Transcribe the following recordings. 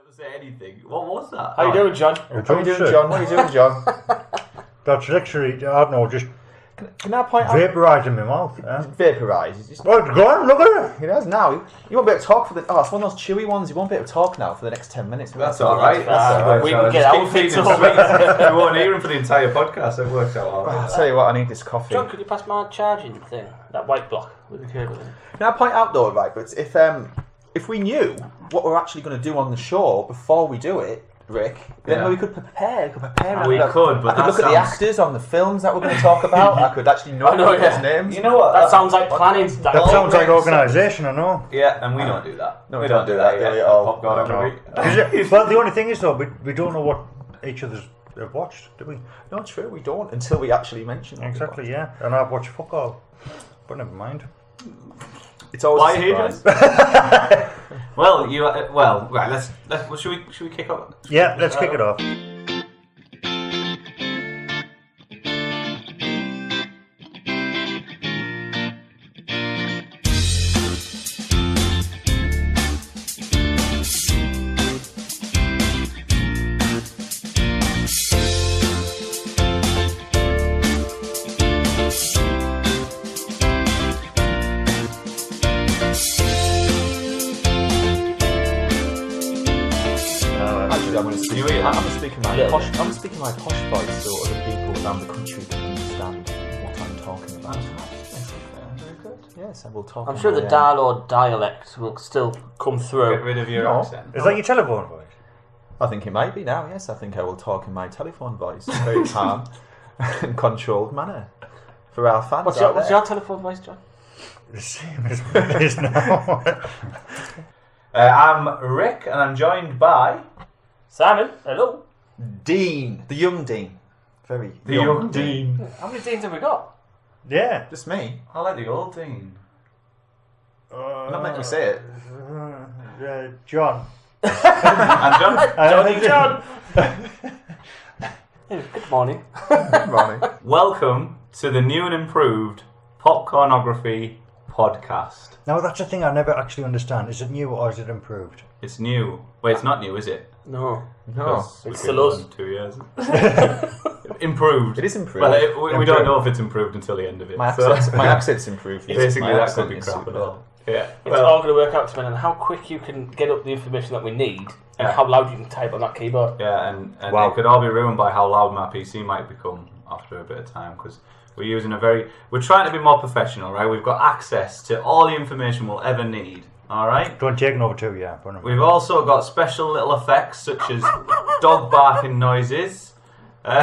to say anything. What was that? How you doing, John? What are you doing, John? What are you doing, John? That's literally, I don't know, just Can I point out? vaporising my mouth. Vaporise. He's just. Well, go on, look at it. He does now. He won't be able to talk for the. Oh, it's one of those chewy ones. He won't be able to talk now for the next 10 minutes. That's all right. We can get outfits We won't hear him for the entire podcast. It works out all right. I'll tell you what, I need this coffee. John, could you pass my charging thing? That white block with the cable in it. Can I point out though, right? But if we knew what we're actually going to do on the show before we do it, Rick, then we could prepare. We could, but I could look at the actors on the films that we're going to talk about. I could actually know people's names. You know what? That sounds like planning. That sounds like organisation, I know. Yeah, and we don't do that. No, we don't do that at all. Well, the only thing is though, we don't know what each other's have watched, do we? No, true, we don't until we actually mention it. Exactly, yeah. And I've watched fuck all, but never mind. It's always Why a surprise. Well, right. Let's. Should we kick off? Yeah, let's kick it off. I'm speaking my posh voice so other people around the country can understand what I'm talking about. Very good. Yes, I will talk. I'm sure the Darlord dialect will still come through. Get rid of your accent. Is that your telephone voice? I think it might be now, yes. I think I will talk in my telephone voice. Very calm and controlled manner. For our fans. What's your telephone voice, John? The same as what it is now. I'm Rick, and I'm joined by Simon, hello. Dean, the young Dean. The young Dean. How many Deans have we got? Yeah. Just me. I like the old Dean. Not make me say it. John. And John. Good morning. Good morning. Welcome to the new and improved Popcornography podcast. Now that's the thing I never actually understand. Is it new or is it improved? It's new. Wait, it's not new, is it? No. It's still us. 2 years. Improved. It is improved. Well, we don't know if it's improved until the end of it. My accent's improved. Basically, My that accent could be is crap super at all. Yeah. It's all going to work out depending on how quick you can get up the information that we need and how loud you can type on that keyboard. Yeah, and it could all be ruined by how loud my PC might become after a bit of time, because we're trying to be more professional, right? We've got access to all the information we'll ever need, all right? Don't take over too, yeah. We've also got special little effects such as dog barking noises. We've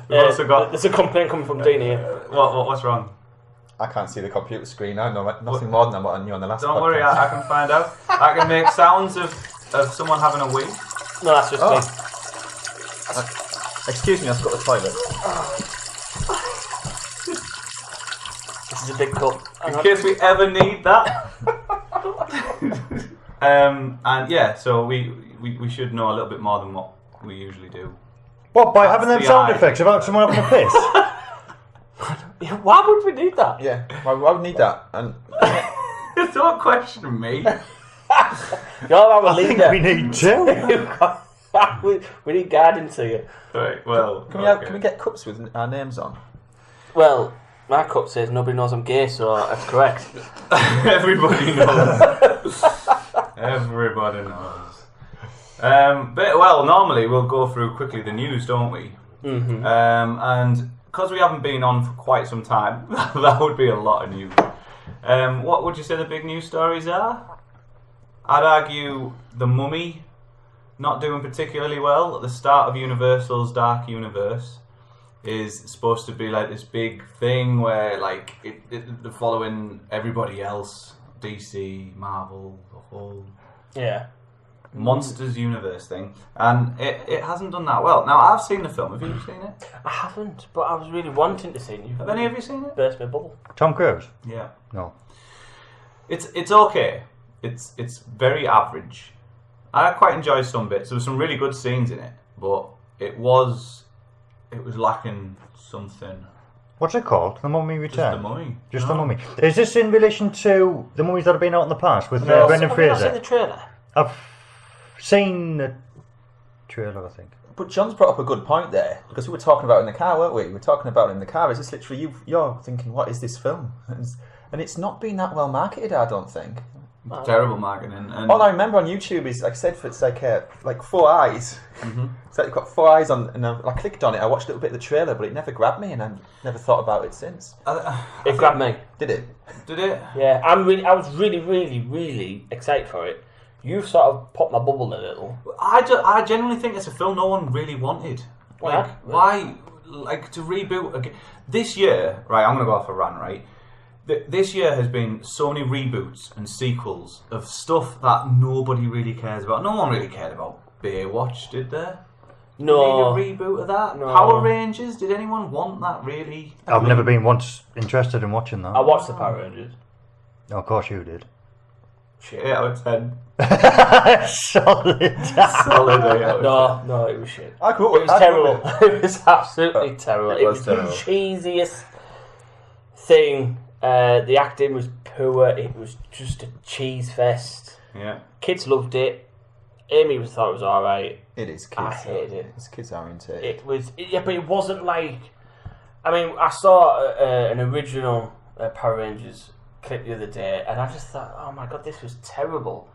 also got... There's a complaint coming from Dean here. What's wrong? I can't see the computer screen. I know nothing more than what I knew on the last Don't podcast. worry, I can find out. I can make sounds of someone having a wee. No, that's just me. Excuse me, I've got the toilet. This is a big cup. In case we ever need that. And yeah, so we should know a little bit more than what we usually do. What, by having them sound effects about someone having a piss? Why would we need that? Yeah, why would we need that? And Don't question me. I think we need two. we need guidance here. Right, well... can we get cups with our names on? Well, my cup says nobody knows I'm gay, so that's correct. Everybody knows. Everybody knows. Normally we'll go through quickly the news, don't we? Mm-hmm. And because we haven't been on for quite some time, that would be a lot of news. What would you say the big news stories are? I'd argue The Mummy not doing particularly well. At the start of Universal's Dark Universe is supposed to be like this big thing where like they're following everybody else, DC, Marvel, the whole Monsters universe thing, and it hasn't done that well. Now I've seen the film. Have you seen it? I haven't, but I was really wanting to see it. Have any of you seen it? Burst my bubble. Tom Cruise? Yeah. No. It's okay. It's very average. I quite enjoy some bits. There were some really good scenes in it, but it was lacking something. What's it called? The Mummy Returns? Just The Mummy. Just The Mummy. Is this in relation to the mummies that have been out in the past with Brendan Have you not Fraser? seen the trailer? I've seen the trailer, I think. But John's brought up a good point there, because we were talking about it in the car, weren't we? We were talking about it in the car. Is this literally you're thinking, what is this film? And it's not been that well marketed, I don't think. Terrible marketing. And all I remember on YouTube is, like I said, it's like 4 eyes. Mm-hmm. It's like you've got 4 eyes on, and I clicked on it. I watched a little bit of the trailer, but it never grabbed me, and I never thought about it since. It grabbed me. Did it? Did it? Yeah, I was really excited for it. You've sort of popped my bubble a little. I genuinely think it's a film no one really wanted. Like, why? Like, to reboot again. This year, right, I'm going to go off a rant, right? This year has been so many reboots and sequels of stuff that nobody really cares about. No one really cared about Baywatch, did they? No. Need a reboot of that? No. Power Rangers? Did anyone want that, really? I've never been once interested in watching that. I watched the Power Rangers. Oh, of course you did. Shit, 8 out of 10. Solid. Solid 8 out of 10. No, it was shit. I grew up It was terrible. It was absolutely terrible. It was terrible. the cheesiest thing. The acting was poor. It was just a cheese fest. Yeah. Kids loved it. Amy thought it was alright. It is kids. I hated it. It's kids oriented. It was, but it wasn't like. I mean, I saw an original Power Rangers clip the other day, and I just thought, oh my god, this was terrible.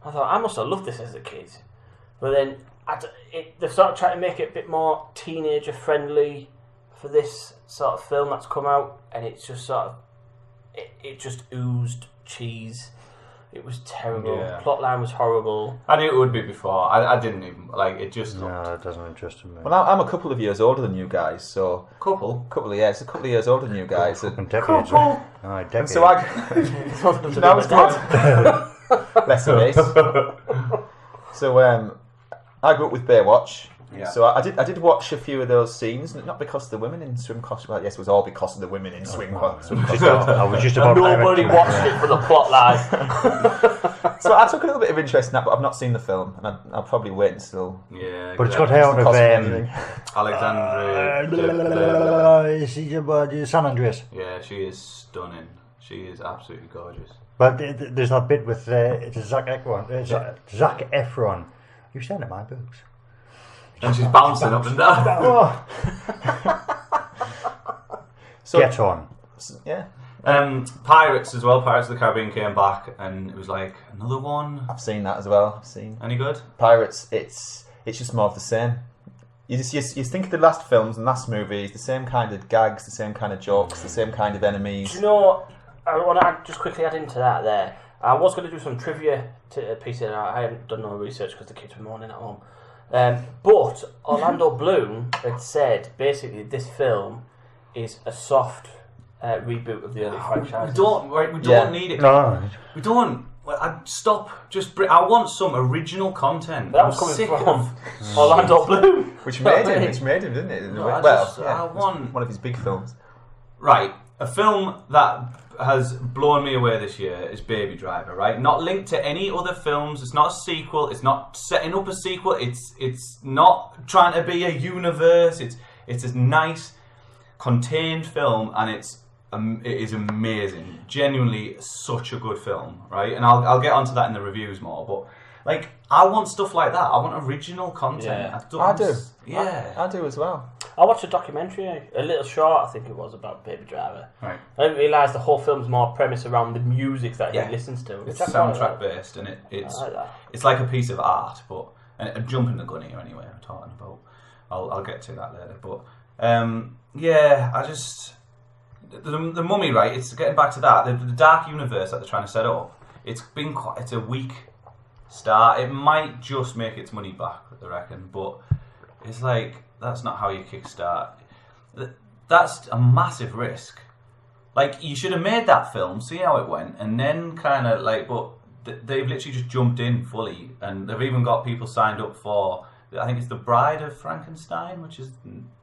I thought I must have loved this as a kid, but then they've sort of tried to make it a bit more teenager friendly for this sort of film that's come out, and it's just sort of it just oozed cheese. It was terrible. Yeah. The plotline was horrible. I knew it would be before. I didn't even like it. Just looked. No, it doesn't interest me. Well, I'm a couple of years older than you guys, so a couple of years older than you guys. Fucking decades. Aye, And decades. so I was good. Less than this. So I grew up with Baywatch. Yeah. So I did watch a few of those scenes, not because of the women in swim costumes. Well, yes, it was all because of the women in swim costumes. I was just about Nobody to watched it for the plotline. So I took a little bit of interest in that, but I've not seen the film, and I'll probably wait until. Yeah. But it's got exactly. out of Alexandria. San Andreas. Yeah, she is stunning. She is absolutely gorgeous. But there's that bit with Zac Efron. Zac Efron. You're staring at my boobs. And she's bouncing up and down. So, Get on. Yeah, Pirates as well. Pirates of the Caribbean came back, and it was like another one. I've seen that as well. I've seen Any good? Pirates. It's just more of the same. You think of the last films and last movies, the same kind of gags, the same kind of jokes, the same kind of enemies. Do you know, I want to just quickly add into that there. I was going to do some trivia piece in. I hadn't done no research because the kids were moaning at home. But Orlando Bloom had said basically this film is a soft reboot of the early franchise. We don't need it. No. We don't. Stop. I want some original content. That was I'm coming sick from of- Orlando Bloom. Which made him, didn't it? No, I It was want- one of his big films. Right, a film that has blown me away this year is Baby Driver, right? Not linked to any other films. It's not a sequel. It's not setting up a sequel. It's not trying to be a universe. It's a nice, contained film, and it is amazing. Genuinely, such a good film, right? And I'll get onto that in the reviews more. But like, I want stuff like that. I want original content. Yeah. I do. Yeah, I do as well. I watched a documentary, a little short, I think it was, about Baby Driver. right. I didn't realise the whole film's more premise around the music that Yeah. he listens to. It's which I quite soundtrack like. based, and it's I like that. it's like a piece of art. But and jumping the gun here anyway. I'm talking about. I'll get to that later. But yeah, I just the Mummy, right? It's getting back to that. The dark universe that they're trying to set up. It's a weak start. It might just make its money back, I reckon. But it's like that's not how you kickstart. That's a massive risk. Like, you should have made that film, see how it went, and then kind of like, but they've literally just jumped in fully, and they've even got people signed up for, I think it's The Bride of Frankenstein, which is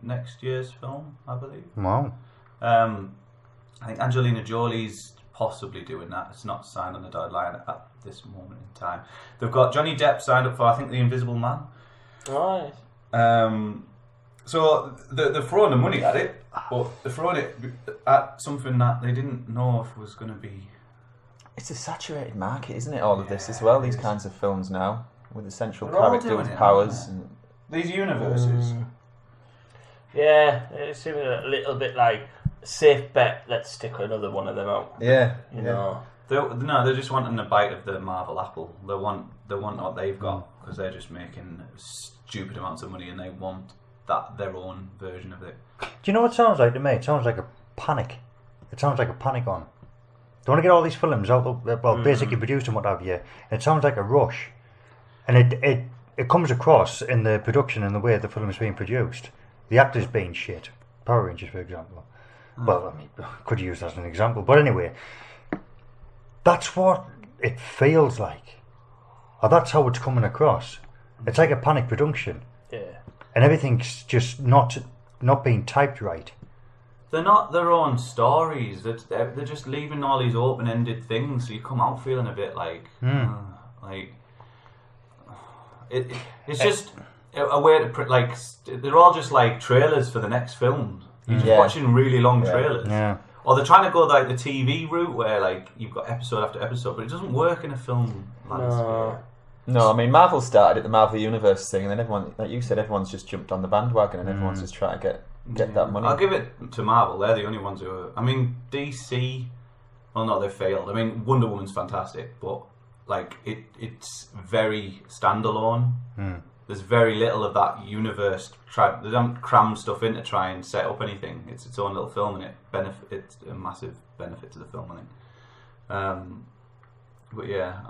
next year's film, I believe. Wow. I think Angelina Jolie's possibly doing that. It's not signed on the dotted line at this moment in time. They've got Johnny Depp signed up for, I think, The Invisible Man. Right. So they're throwing the money at it, but they're throwing it at something that they didn't know if was going to be. It's a saturated market, isn't it? All of this as well. These kinds of films now. with the central They're all character doing with it, powers. aren't And, These universes. Yeah, it seems a little bit like safe bet. Let's stick another one of them out. yeah, You know. They're just wanting a bite of the Marvel apple. They want what they've got because they're just making stupid amounts of money and they want their own version of it. Do you know what it sounds like to me? It sounds like a panic. It sounds like a panic on. They want to get all these films out, basically produced and what have you. It sounds like a rush, and it comes across in the production and the way the film is being produced. The actors being shit. Power Rangers, for example. Well, I mean, could use that as an example, but anyway, that's what it feels like, or that's how it's coming across. It's like a panic production, and everything's just not being typed right. They're not their own stories. They're just leaving all these open-ended things, so you come out feeling a bit like it's just a way to like. They're all just like trailers for the next film. You're just watching really long trailers. Yeah. Or they're trying to go like the TV route where like you've got episode after episode, but it doesn't work in a film landscape. No, I mean Marvel started at the Marvel Universe thing, and then everyone, like you said, everyone's just jumped on the bandwagon, and everyone's just trying to get that money. I'll give it to Marvel. They're the only ones who are. I mean, DC. Well, no, they failed. I mean, Wonder Woman's fantastic, but like it's very standalone. There's very little of that universe. They don't cram stuff in to try and set up anything. It's its own little film, and it's a massive benefit to the film, I think. But yeah,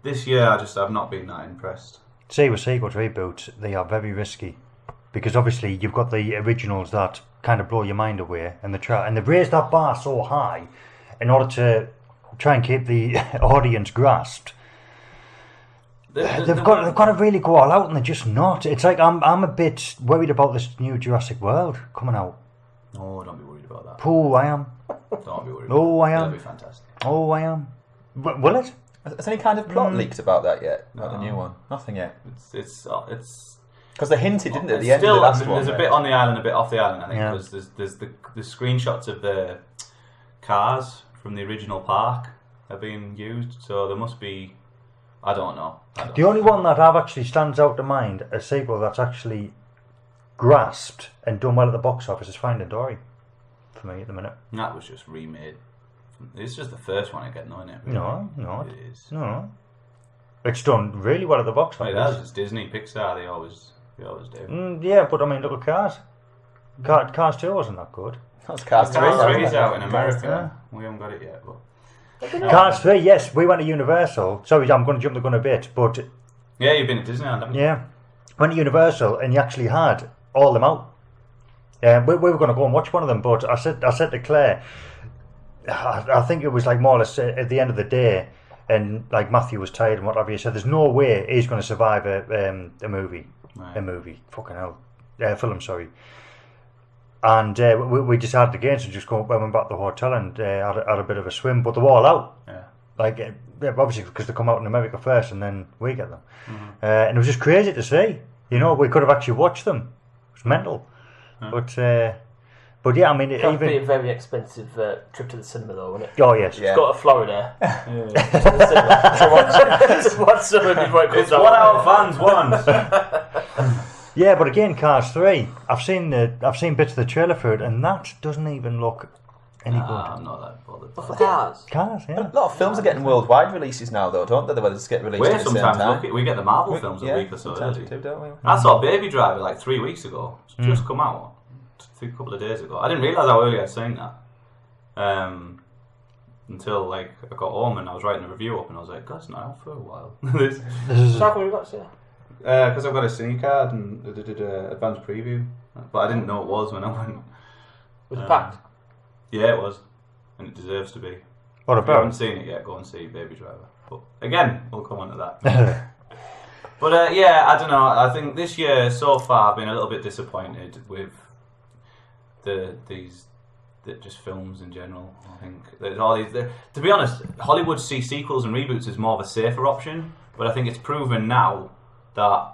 this year I've not been that impressed. See, with sequels, reboots, they are very risky because obviously you've got the originals that kind of blow your mind away, and they've raised that bar so high in order to try and keep the audience grasped. They've got to really go all out, and they're just not. It's like I'm a bit worried about this new Jurassic World coming out. Oh, don't be worried about that. Oh, I am. Don't be worried. Oh, I am. That'll be fantastic. Oh, I am. Will it? Has any kind of plot leaked about that yet? About the new one? Nothing yet. It's because they hinted, didn't they, at the end of the last one? There's a bit on the island, a bit off the island, I think, because there's the screenshots of the cars from the original park are being used, so there must be. I don't know. The only one that actually stands out to mind, a sequel that's actually grasped and done well at the box office, is Finding Dory. For me, at the minute. And that was just remade. It's just the first one again, isn't it? Really? No, it is. No, it's done really well at the box office. It has. It's Disney, Pixar. They always do. Yeah, but I mean, look at Cars. Cars 2 wasn't that good. That's Cars 3. Cars 3 is out in America. We haven't got it yet, but. Cars 3, yes, we went to Universal. Sorry, I'm going to jump the gun a bit, but yeah, you've been at Disneyland, haven't you? Yeah, went to Universal, and you actually had all of them out. We were going to go and watch one of them, but I said to Claire, I think it was like more or less at the end of the day, and like Matthew was tired and whatever. He said, "There's no way he's going to survive a movie, fucking hell, film, sorry." And we decided against it, just went back to the hotel and had a bit of a swim, but they were all out. Yeah. Like, obviously, because they come out in America first and then we get them. And it was just crazy to see. You know, we could have actually watched them. It was mental. But yeah, I mean, That'd be a very expensive trip to the cinema, though, wouldn't it? Oh, yes. Just go to Florida. to watch some of it before it comes It's what our fans want. Yeah, but again, Cars 3. I've seen bits of the trailer for it, and that doesn't even look any good. I'm not that bothered. For Cars? Cars, yeah. A lot of films are getting worldwide releases now, though, don't they? Where they just get released at the same time. We get the Marvel films a week or so early. Too, don't we? I saw Baby Driver like 3 weeks ago. It's just come out. A couple of days ago. I didn't realise how early I'd seen that. Until like I got home and I was writing a review up and I was like, God, it's not out for a while. So how come you got to see it? Because I've got a cine card and I did an advanced preview, but I didn't know it was when I went. Was it packed? Yeah, it was, and it deserves to be. What If you haven't about? seen it yet, go and see Baby Driver. But again, we'll come on to that. But yeah, I don't know. I think this year so far I've been a little bit disappointed with these just films in general. I think there's all these. To be honest, Hollywood sees sequels and reboots as more of a safer option, but I think it's proven now that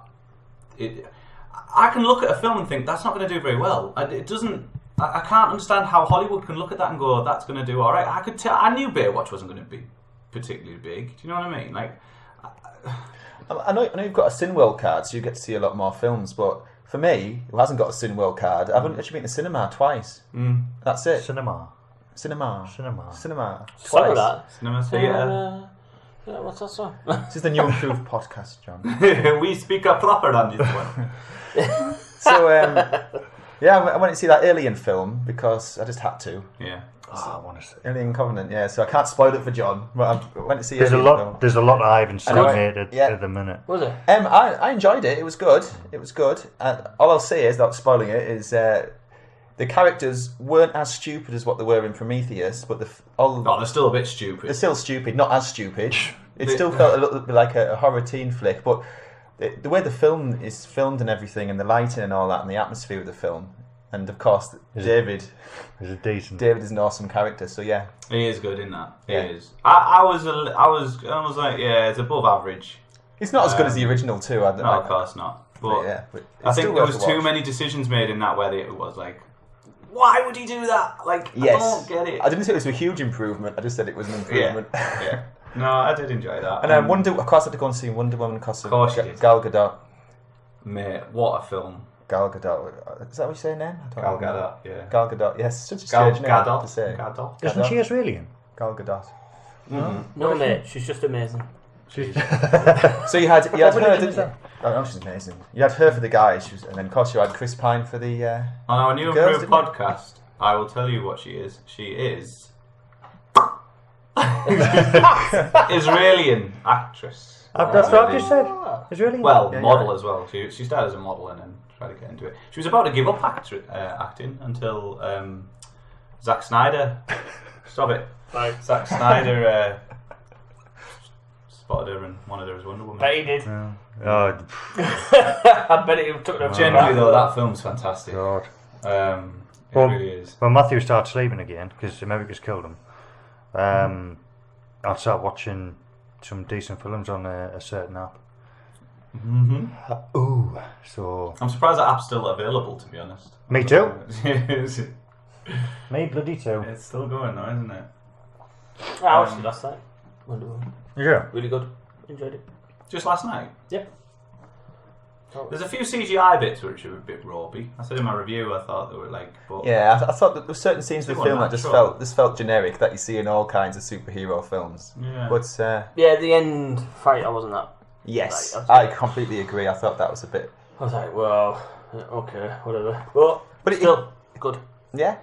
I can look at a film and think that's not going to do very well. It doesn't. I can't understand how Hollywood can look at that and go, that's going to do all right. I could tell. I knew Baywatch wasn't going to be particularly big. Do you know what I mean? Like, I know you've got a Cineworld card, so you get to see a lot more films. But for me, who hasn't got a Cineworld card, I've only actually been to cinema twice. That's it. Cinema. Cinema. Sorry Twice. that. Cinema theatre. Yeah, what's that song? This is the new improved podcast, John. We speak up proper on this one. So, yeah, I went to see that Alien film because I just had to. Yeah. Oh, I want to see. Alien Covenant, yeah. So I can't spoil it for John. But I went to see There's a Alien lot. film. There's a lot I haven't seen Anyway, at the minute. Was it? I enjoyed it. It was good. All I'll say is, without spoiling it, is the characters weren't as stupid as what they were in Prometheus, but they're still a bit stupid. they're still stupid, not as stupid. It still felt a little bit like a horror teen flick, but the way the film is filmed and everything, and the lighting and all that, and the atmosphere of the film, and of course David. Is it decent? David is an awesome character, so yeah. He is good in that. He Yeah. is. I was like, yeah, it's above average. It's not as good as the original too. No, of course not. But yeah, but I it's think still there worth was a too watch. many decisions made in that where it was like, why would he do that? Like, Yes. I don't get it. I didn't say it was a huge improvement. I just said it was an improvement. Yeah. No, I did enjoy that. And of course, I had to go and see Wonder Woman because of course you did. Gal Gadot. Mate, what a film. Gal Gadot. Is that what you say her name? I don't Gal know. Gadot, yeah. Gal Gadot. Yes, such a Gal strange name to Gadot. say. Gadot. Isn't she Australian? Gal Gadot. No, mate. She's just amazing. So you had her, What didn't you? Oh, no, she's amazing. You had her for the guys, and then of course you had Chris Pine for the. On our new Girls, improved didn't podcast, I will tell you what she is. She is Israeli actress. That's what I just said. Israeli. Well, Yeah, model yeah. as well. She started as a model and then tried to get into it. She was about to give up acting until Zack Snyder. Stop it. Right. Zack Snyder spotted her and wanted her as Wonder Woman. Bet he did. Oh, I bet he took them. Generally, though, that film's fantastic. God. It Well, really is. When Matthew starts sleeping again, because America's killed him, I'll start watching some decent films on a certain app. Ooh, so I'm surprised that app's still available, to be honest. me too. It's Me bloody too. still going though, isn't it? I watched it last night. Wonder Woman. Yeah. Really good. Enjoyed it. Just last night. Yep. There's a few CGI bits which are a bit rawby. I said in my review I thought they were like, but Yeah, I thought that there were certain scenes of the They film weren't that natural. just felt generic that you see in all kinds of superhero films. Yeah. But Yeah, the end fight, I wasn't that. yes, Right, I completely agree. I thought that was a bit. I was like, well, okay, whatever. But But still, good. Yeah,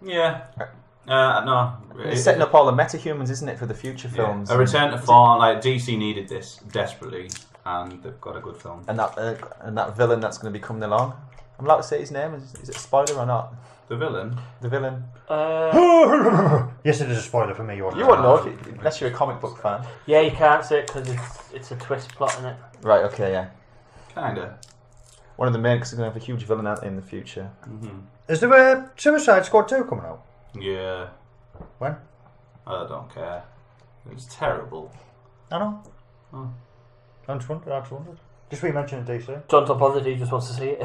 yeah. No. it's setting up all the metahumans, isn't it, for the future films? A return to form, like DC needed this desperately, and they've got a good film. And that villain that's going to be coming along. I'm allowed to say his name. Is it a spoiler or not? The villain. The villain. Yes, it is a spoiler for me. You You wouldn't know unless you're a comic book fan. Yeah, you can't say it because it's a twist plot in it. Right. Okay. Yeah. Kinda. One of the main, because they're going to have a huge villain out in the future. Is there a Suicide Squad 2 coming out? Yeah. When? I don't care. It's terrible. I know. Oh. I just wondered. Just we mentioned it, DC. John's not bothered, he just wants to see it.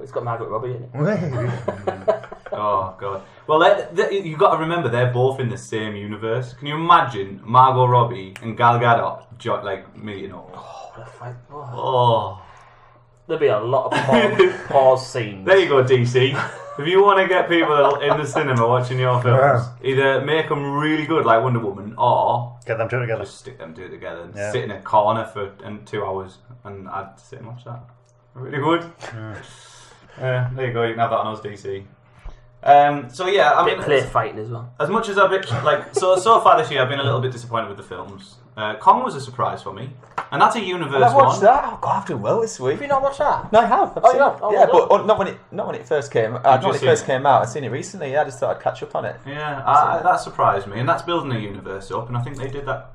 It's got Margaret Robbie in it. Oh god. Well, you got to remember they're both in the same universe. Can you imagine Margot Robbie and Gal Gadot like meeting up? Oh, what a fight. Oh. Oh. There'll be a lot of pause scenes. There you go, DC. If you want to get people in the cinema watching your films, either make them really good like Wonder Woman, or Get them two together. just stick them two together and Yeah. sit in a corner for 2 hours, and I'd sit and watch that. Really good. There you go. You can have that on us, DC. So yeah, I Bit mean, play fighting as well. as much as I've been so far this year, I've been a little bit disappointed with the films. Kong was a surprise for me, and that's a universe I've watched one. that. Oh God, I've done well this week. Have you not watched that? No, I have. I've Oh, seen you it. have? Oh, Yeah, well but not when it first came. Not when just it seen first it? came out. I've seen it recently. Yeah, I just thought I'd catch up on it. Yeah, that surprised me, and that's building a universe up, and I think they did that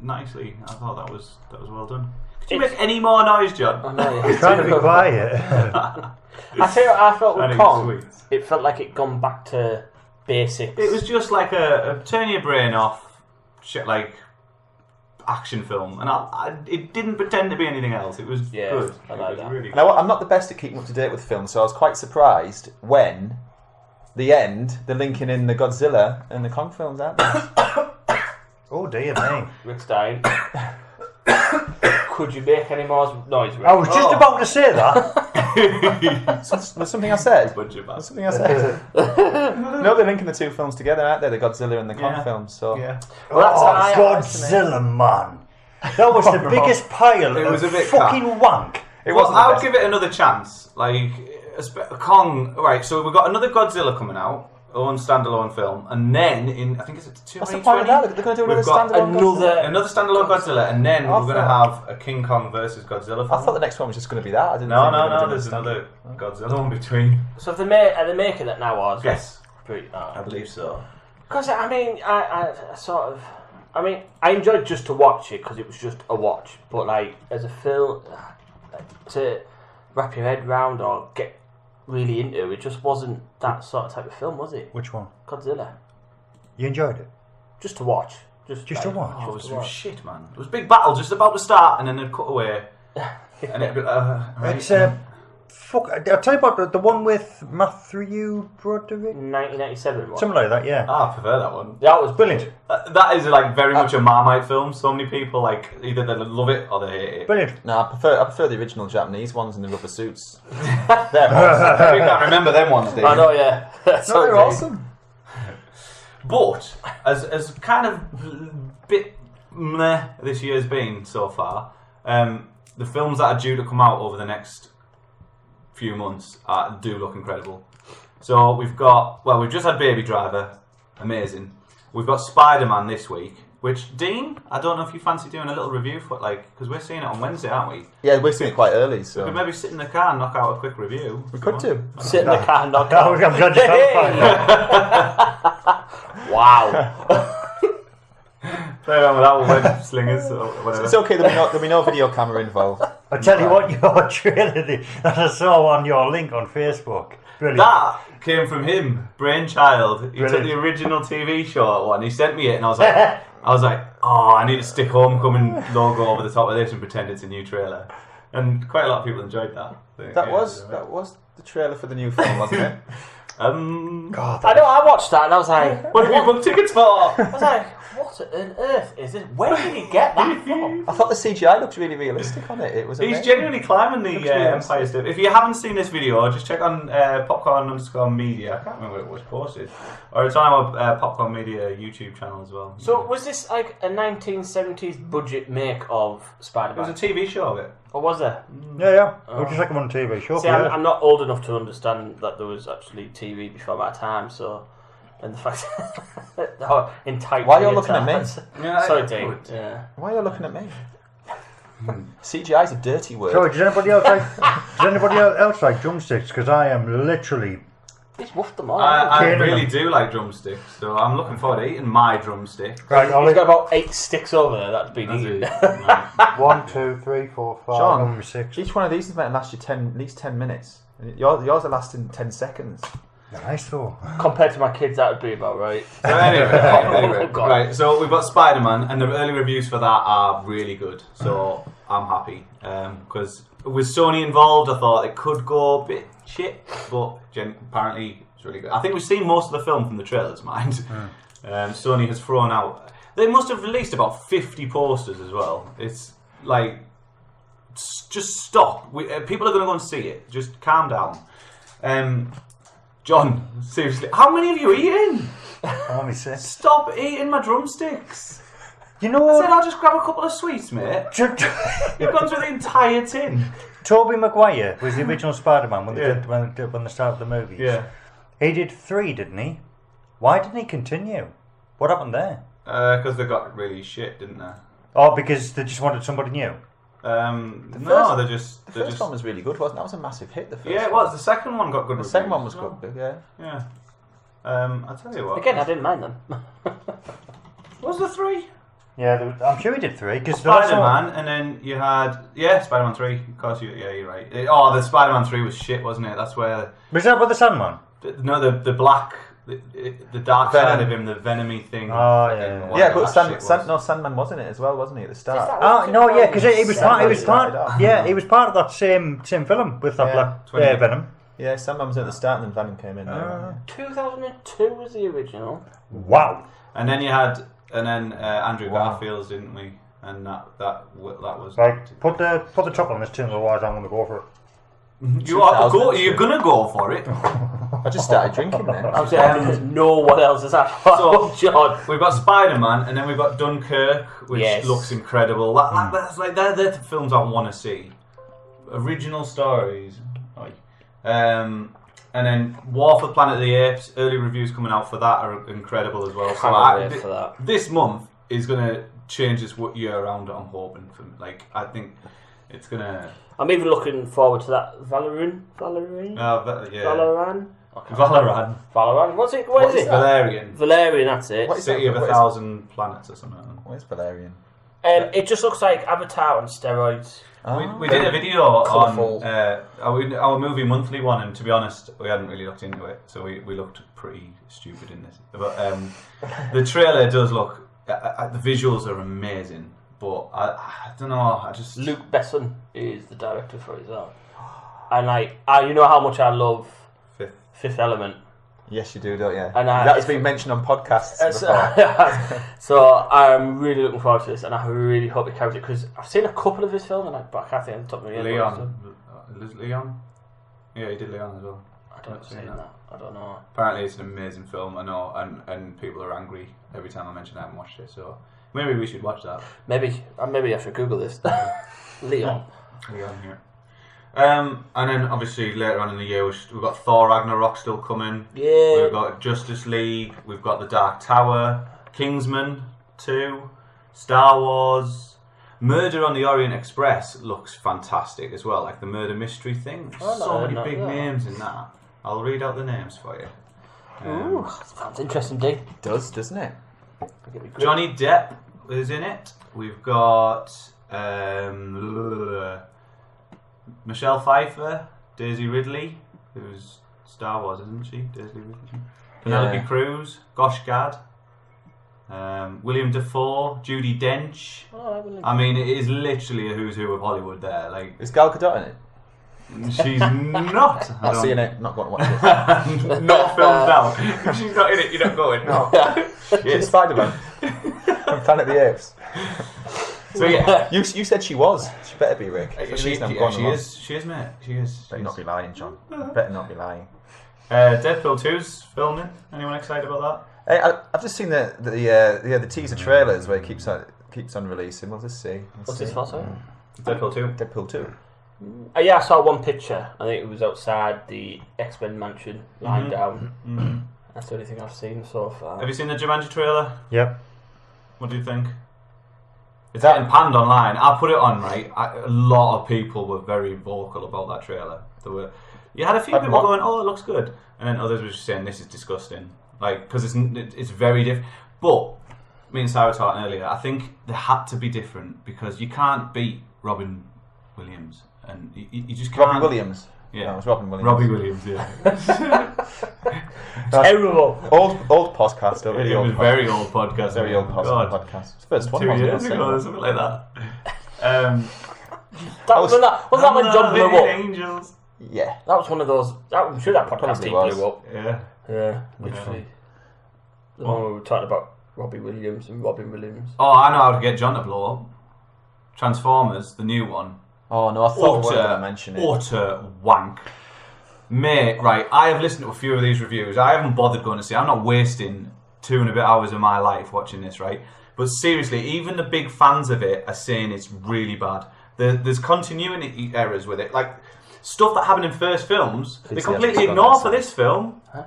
nicely. I thought that was well done. Could you It's- make any more noise, John? I know. I'm trying to be quiet. I tell you what I felt And with it was Kong. sweet. It felt like it gone back to basics. It was just like a turn your brain off, shit like action film, and it didn't pretend to be anything else. It was good. I like it was that. really good. Now, I'm not the best at keeping up to date with films, so I was quite surprised when they're linking in the Godzilla and the Kong films, aren't they? Oh dear me. Rick's dying. Could you make any more noise? Rick? I was just about to say that. There's something I said. Budget back. There's something I said. No, they're linking the two films together, aren't they? The Godzilla and the Kong films. So Yeah. Well, that's Oh, how I Godzilla, man. That was the biggest pile It was of a bit fucking wank. it Well, wasn't. I would give it another chance. Like Kong. Right. So we've got another Godzilla coming out, own standalone film, and then in I think it's 2020. What's the point of that? They're going to do We've another got standalone. Another standalone Godzilla, and then I we're going to thought- have a King Kong versus Godzilla film. I thought the next one was just going to be that. I didn't. No, think they were no, gonna no. do There's another another Godzilla in between. So if are they making it now, or is Yes, it pretty? I believe so. Because I mean, I sort of, I mean, I enjoyed just to watch it because it was just a watch. But like as a film, to wrap your head round or get really into, it just wasn't that sort of type of film, was it? Which one? Godzilla. You enjoyed it? Just to watch. Just to watch? Oh, it was to some watch. shit, man. It was a big battle just about to start, and then they'd cut away, and it'd be right. It's fuck. I'll tell you about the one with Matthew Broderick. 1997 one. Something like that, yeah. I prefer that one. That was Brilliant. That is like very much a Marmite film. So many people like either they love it or they hate it. Brilliant. No, I prefer the original Japanese ones in the rubber suits. They're awesome. You can't remember them ones, do you? I know, yeah. No, they're awesome. But as kind of bit meh this year's been so far, the films that are due to come out over the next few months do look incredible. So we've just had Baby Driver, amazing. We've got Spider-Man this week, which Dean, I don't know if you fancy doing a little review for because we're seeing it on Wednesday, aren't we? Yeah, we're seeing it quite early, We so could maybe sit in the car and knock out a quick review. we could do. Sit in the car and knock I was out. glad you satisfied. Wow. Play around with our web slingers or whatever. It's okay. There'll be no video camera involved. I tell you what, your trailer that I saw on your link on Facebook. Brilliant. That came from him, brainchild. He took Brilliant. the original TV show one. He sent me it, and I was like, oh, I need to stick Homecoming logo over the top of this and pretend it's a new trailer. And quite a lot of people enjoyed that. That was the trailer for the new film, wasn't it? God, I know, I watched that and I was like, What have you booked tickets for? I was like, what on earth is this? Where did he get that from? I thought the CGI looked really realistic on it. It was. He's amazing. genuinely climbing the Looks really Empire State. If you haven't seen this video, just check on popcorn_media. I can't remember what it was posted. Or it's on our Popcorn Media YouTube channel as well. So was this like a 1970s budget make of It was Spider-Man? a TV show of it. Or was there? yeah. It was just like on TV show. See, I'm not old enough to understand that there was actually TV before my time, so... And the fact that in tight Why are you looking at me? Yeah, Sorry, Dave. Yeah. Why are you looking at me? CGI is a dirty word. Sorry, does anybody else like drumsticks? Because I am literally. He's woofed them all. I Killing really them. do like drumsticks, so I'm looking forward to eating my drumstick. Right, He's got about 8 sticks over there that's been eaten. Right. 1, 2, 3, 4, 5, Sean, number 6. Each one of these is meant to last you at least 10 minutes. Yours are lasting 10 seconds. Nice though. Compared to my kids, that would be about right. So anyway, Oh, God. right. So we've got Spider-Man, and the early reviews for that are really good. So I'm happy because with Sony involved, I thought it could go a bit shit, but apparently it's really good. I think we've seen most of the film from the trailers, mind. Sony has thrown out. They must have released about 50 posters as well. It's like, just stop. People are going to go and see it. Just calm down. John, seriously, how many have you eaten? Only 6. Stop eating my drumsticks. You know I said what? I'll just grab a couple of sweets, mate. You've gone through the entire tin. Tobey Maguire was the original Spider-Man when they Yeah. did when they started the movies. Yeah. He did 3, didn't he? Why didn't he continue? What happened there? Because they got really shit, didn't they? Oh, because they just wanted somebody new. No, they just... The first one was really good, wasn't it? That was a massive hit, the first Yeah, it one. was. The second one got good The reviews. second one was as well. good, yeah. Yeah. I'll tell you what. Again, I didn't mind them. Was there 3? Yeah, I'm sure he did 3. Because Spider-Man, and then you had... Yeah, Spider-Man 3. Of course, you're right. The Spider-Man 3 was shit, wasn't it? That's where... Was that with the Sandman? No, the black... The dark Venom. side of him, the venomy thing. Oh, yeah. Whatever Yeah, but that shit was. Sandman wasn't it as well, wasn't he, at the start? Oh no, yeah, because he was part. He was Started part. off. Yeah, he was part of that same film with that Yeah. black 20. Venom. Yeah, Sandman was at the start and then Venom came in there. 2002 was the original. Wow. And then you had... And then Andrew Wow. Garfield's, didn't we? and that was. Right, put the top on this tin, otherwise I'm going to go for it. You're gonna go for it. I just started drinking then. I'm saying no one else is that. So John, we've got Spider-Man, and then we've got Dunkirk, which looks incredible. That's like they're the films I want to see. Original stories. And then War for Planet of the Apes. Early reviews coming out for that are incredible as well. So this month is gonna change this year around. I'm hoping for I think it's gonna. I'm even looking forward to that Valerian. Valerian. What is it? Valerian. Valerian. That's it. City of 1,000 Planets or something. What is Valerian? It just looks like Avatar on steroids. We did a video on our Movie Monthly one, and to be honest, we hadn't really looked into it, so we looked pretty stupid in this. But the trailer does look. The visuals are amazing. But I don't know. I just Luc Besson is the director for it as well, and you know how much I love Fifth Element. Yes, you do, don't you? And that has been mentioned on podcasts before. So I'm really looking forward to this, and I really hope it carries it because I've seen a couple of his films, and but I can't think of the top of my head. Leon. Yeah, he did Leon as well. I don't know. Apparently, it's an amazing film. I know, and people are angry every time I mention I haven't watched it. So. Maybe we should watch that. Maybe I should Google this. Leon here. And then obviously later on in the year we've got Thor Ragnarok still coming. Yeah. We've got Justice League. We've got The Dark Tower, Kingsman 2, Star Wars, Murder on the Orient Express looks fantastic as well. Like the murder mystery thing. There's so many big names in that. I'll read out the names for you. Ooh, sounds interesting, Dave. It does, doesn't it? Johnny Depp is in it. We've got Michelle Pfeiffer, Daisy Ridley, who's Star Wars, isn't she? Daisy Ridley. Penelope Cruz, Gosh Gad, William Dafoe, Judi Dench. I mean, it is literally a who's who of Hollywood there. Like, is Gal Gadot in it? She's not. I'll see you in it. Not going to watch it. Not filmed out. If she's not in it, you're not going. No. She's Spider-Man from Planet of the Apes. So yeah, you said she was. She better be, Rick. She is. She is, mate. She is. Better not be lying, John. Better not be lying. Deadpool 2's filming. Anyone excited about that? Hey, I've just seen the teaser trailers where it keeps on releasing. We'll just see. What's this for, sorry? Deadpool 2. Deadpool 2. Yeah, I saw one picture. I think it was outside the X-Men mansion, lying down. Mm-hmm. That's the only thing I've seen so far. Have you seen the Jumanji trailer? Yep. What do you think? It's getting panned online. I put it on, right? A lot of people were very vocal about that trailer. You had a few people going, "Oh, it looks good," and then others were just saying, "This is disgusting." Like, because it's very different. But me and Sarah were talking earlier. I think they had to be different because you can't beat Robin Williams, and you just can't. Robin Williams. Yeah, no, it's Robin Williams. Robbie Williams. Yeah. Terrible. Old podcast. Really old. Very old podcast. Very old podcast. It's the first one. 2 years ago, or something like that. Was that when John blew up? Angels. Yeah. That was one of those. I'm sure that podcast blew up. Yeah. Yeah. Literally. The one where we were talking about Robbie Williams and Robin Williams. Oh, I know how to get John to blow up. Transformers, the new one. Oh no, I thought we were going to mention it. Utter wank. Mate, right, I have listened to a few of these reviews. I haven't bothered going to see. I'm not wasting 2 and a bit hours of my life watching this, right? But seriously, even the big fans of it are saying it's really bad. There's continuity errors with it. Like, stuff that happened in first films, they completely ignore for this film. Huh?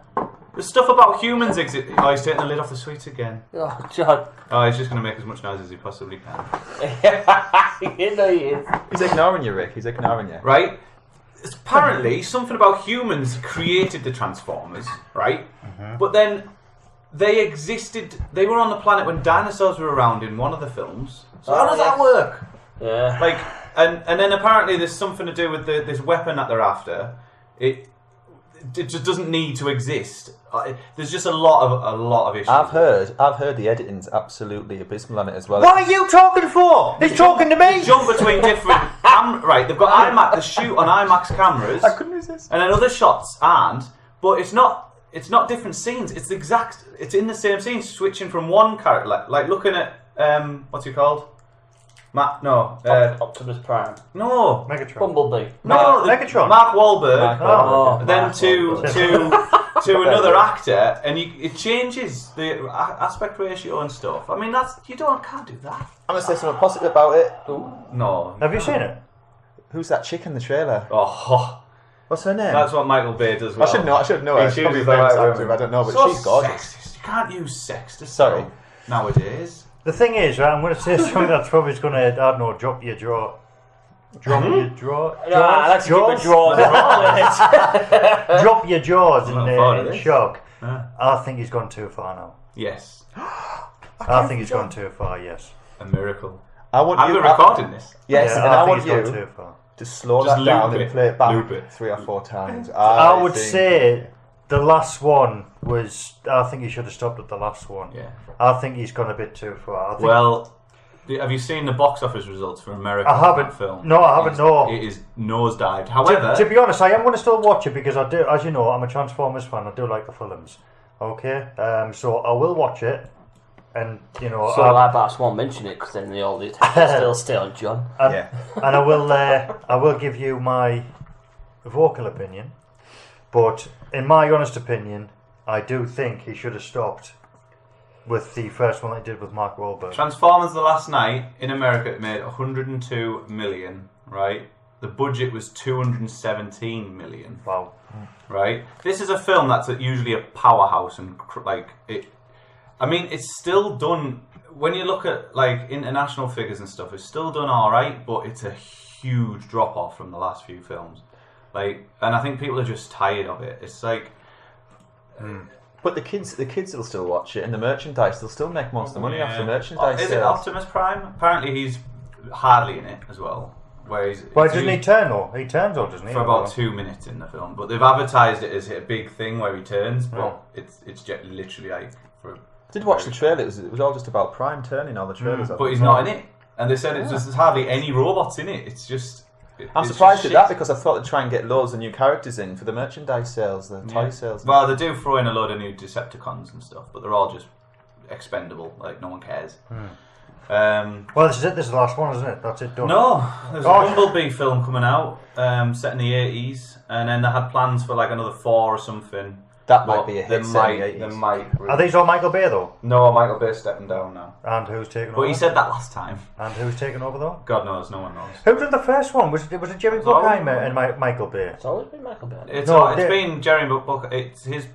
The stuff about humans exist. Oh, he's taking the lid off the sweets again. Oh, John. Oh, he's just going to make as much noise as he possibly can. You know he is. He's ignoring you, Rick. He's ignoring you. Right? Apparently, something about humans created the Transformers, right? Mm-hmm. But then they existed. They were on the planet when dinosaurs were around in one of the films. So how does that work? Yeah. Like, and then apparently there's something to do with this weapon that they're after. It just doesn't need to exist. There's just a lot of issues. I've heard the editing's absolutely abysmal on it as well. What are you talking for? He's talking to me. Jump between different right. They've got IMAX. They shoot on IMAX cameras. I couldn't resist. And then other shots aren't. But it's not different scenes. It's the exact. It's in the same scene, switching from one character, like looking at what's he called? Optimus Prime. No. Megatron. Bumblebee. No, Megatron. Mark Wahlberg. Oh, Then Mark to Wahlberg. to another actor, and it changes the aspect ratio and stuff. I mean, can't do that. I'm gonna say something positive about it. No. Have you seen it? Who's that chick in the trailer? Oh, What's her name? that's what Michael Bay does. Well. I should know her. He She's probably chooses a the right famous actor, women. I don't know, but So she's gorgeous. sexist. You can't use sex to Sorry. sell nowadays. The thing is, right, I'm going to say something that's probably going to, I don't know, drop your jaw. Drop your jaw. Nah, let's keep it draws. Drop your jaws I'm not a fan of in this. shock. Yeah. I think he's gone too far now. Yes, I think he's gone too far, yes. a miracle. I'm recording this. Yes, Yeah, and I think want he's gone you too far. to slow Just that down loop and it. play it back Loop it. 3 or 4 times. I would think- say the last one was, I think he should have stopped at the last one. Yeah. I think he's gone a bit too far. I think Well, have you seen the box office results for America? I haven't. Film. No, I haven't, no. It is nosedived. However, to be honest, I am going to still watch it because I do, as you know, I'm a Transformers fan. I do like the films. Okay, so I will watch it, and you know, So I perhaps won't mention it because then the all the attention still stay on John. Yeah. and I will give you my vocal opinion. But in my honest opinion, I do think he should have stopped with the first one that he did with Mark Wahlberg. Transformers: The Last Night in America it made 102 million. Right, the budget was 217 million. Wow. Right, this is a film that's usually a powerhouse and like it. I mean, it's still done. When you look at like international figures and stuff, it's still done all right, but it's a huge drop off from the last few films. Like, and I think people are just tired of it. It's like, But the kids will still watch it, and the merchandise, they'll still make most of the money off the merchandise Is it sales. Optimus Prime? Apparently, he's hardly in it as well. Where he's Why it's doesn't he used turn though? He turns or doesn't he? for about 2 minutes in the film, but they've advertised it as a big thing where he turns, but it's literally like for. Did watch the trailer. It was all just about Prime turning all the trailers. But he's not in it, and they said there's hardly any robots in it. It's just. I'm it's surprised just at that shit. because I thought they'd try and get loads of new characters in for the merchandise sales, the toy sales. Well, they do throw in a load of new Decepticons and stuff, but they're all just expendable. Like no one cares. Well, this is it. This is the last one, isn't it? That's it done. No, there's a Gosh. Bumblebee film coming out, set in the 80s, and then they had plans for like another 4 or something. That But might be a they hit set in the might, 80s. they might. Are these all Michael Bay though? No, Michael Bay's stepping down now. And who's taking But over? he said that last time. And who's taking over though? God knows, no one knows. Who did the first one? Was it Jerry It's all- Bruckheimer and Michael Bay? It's always been Michael Bay. It's No, it's they- been Jerry Book. It's his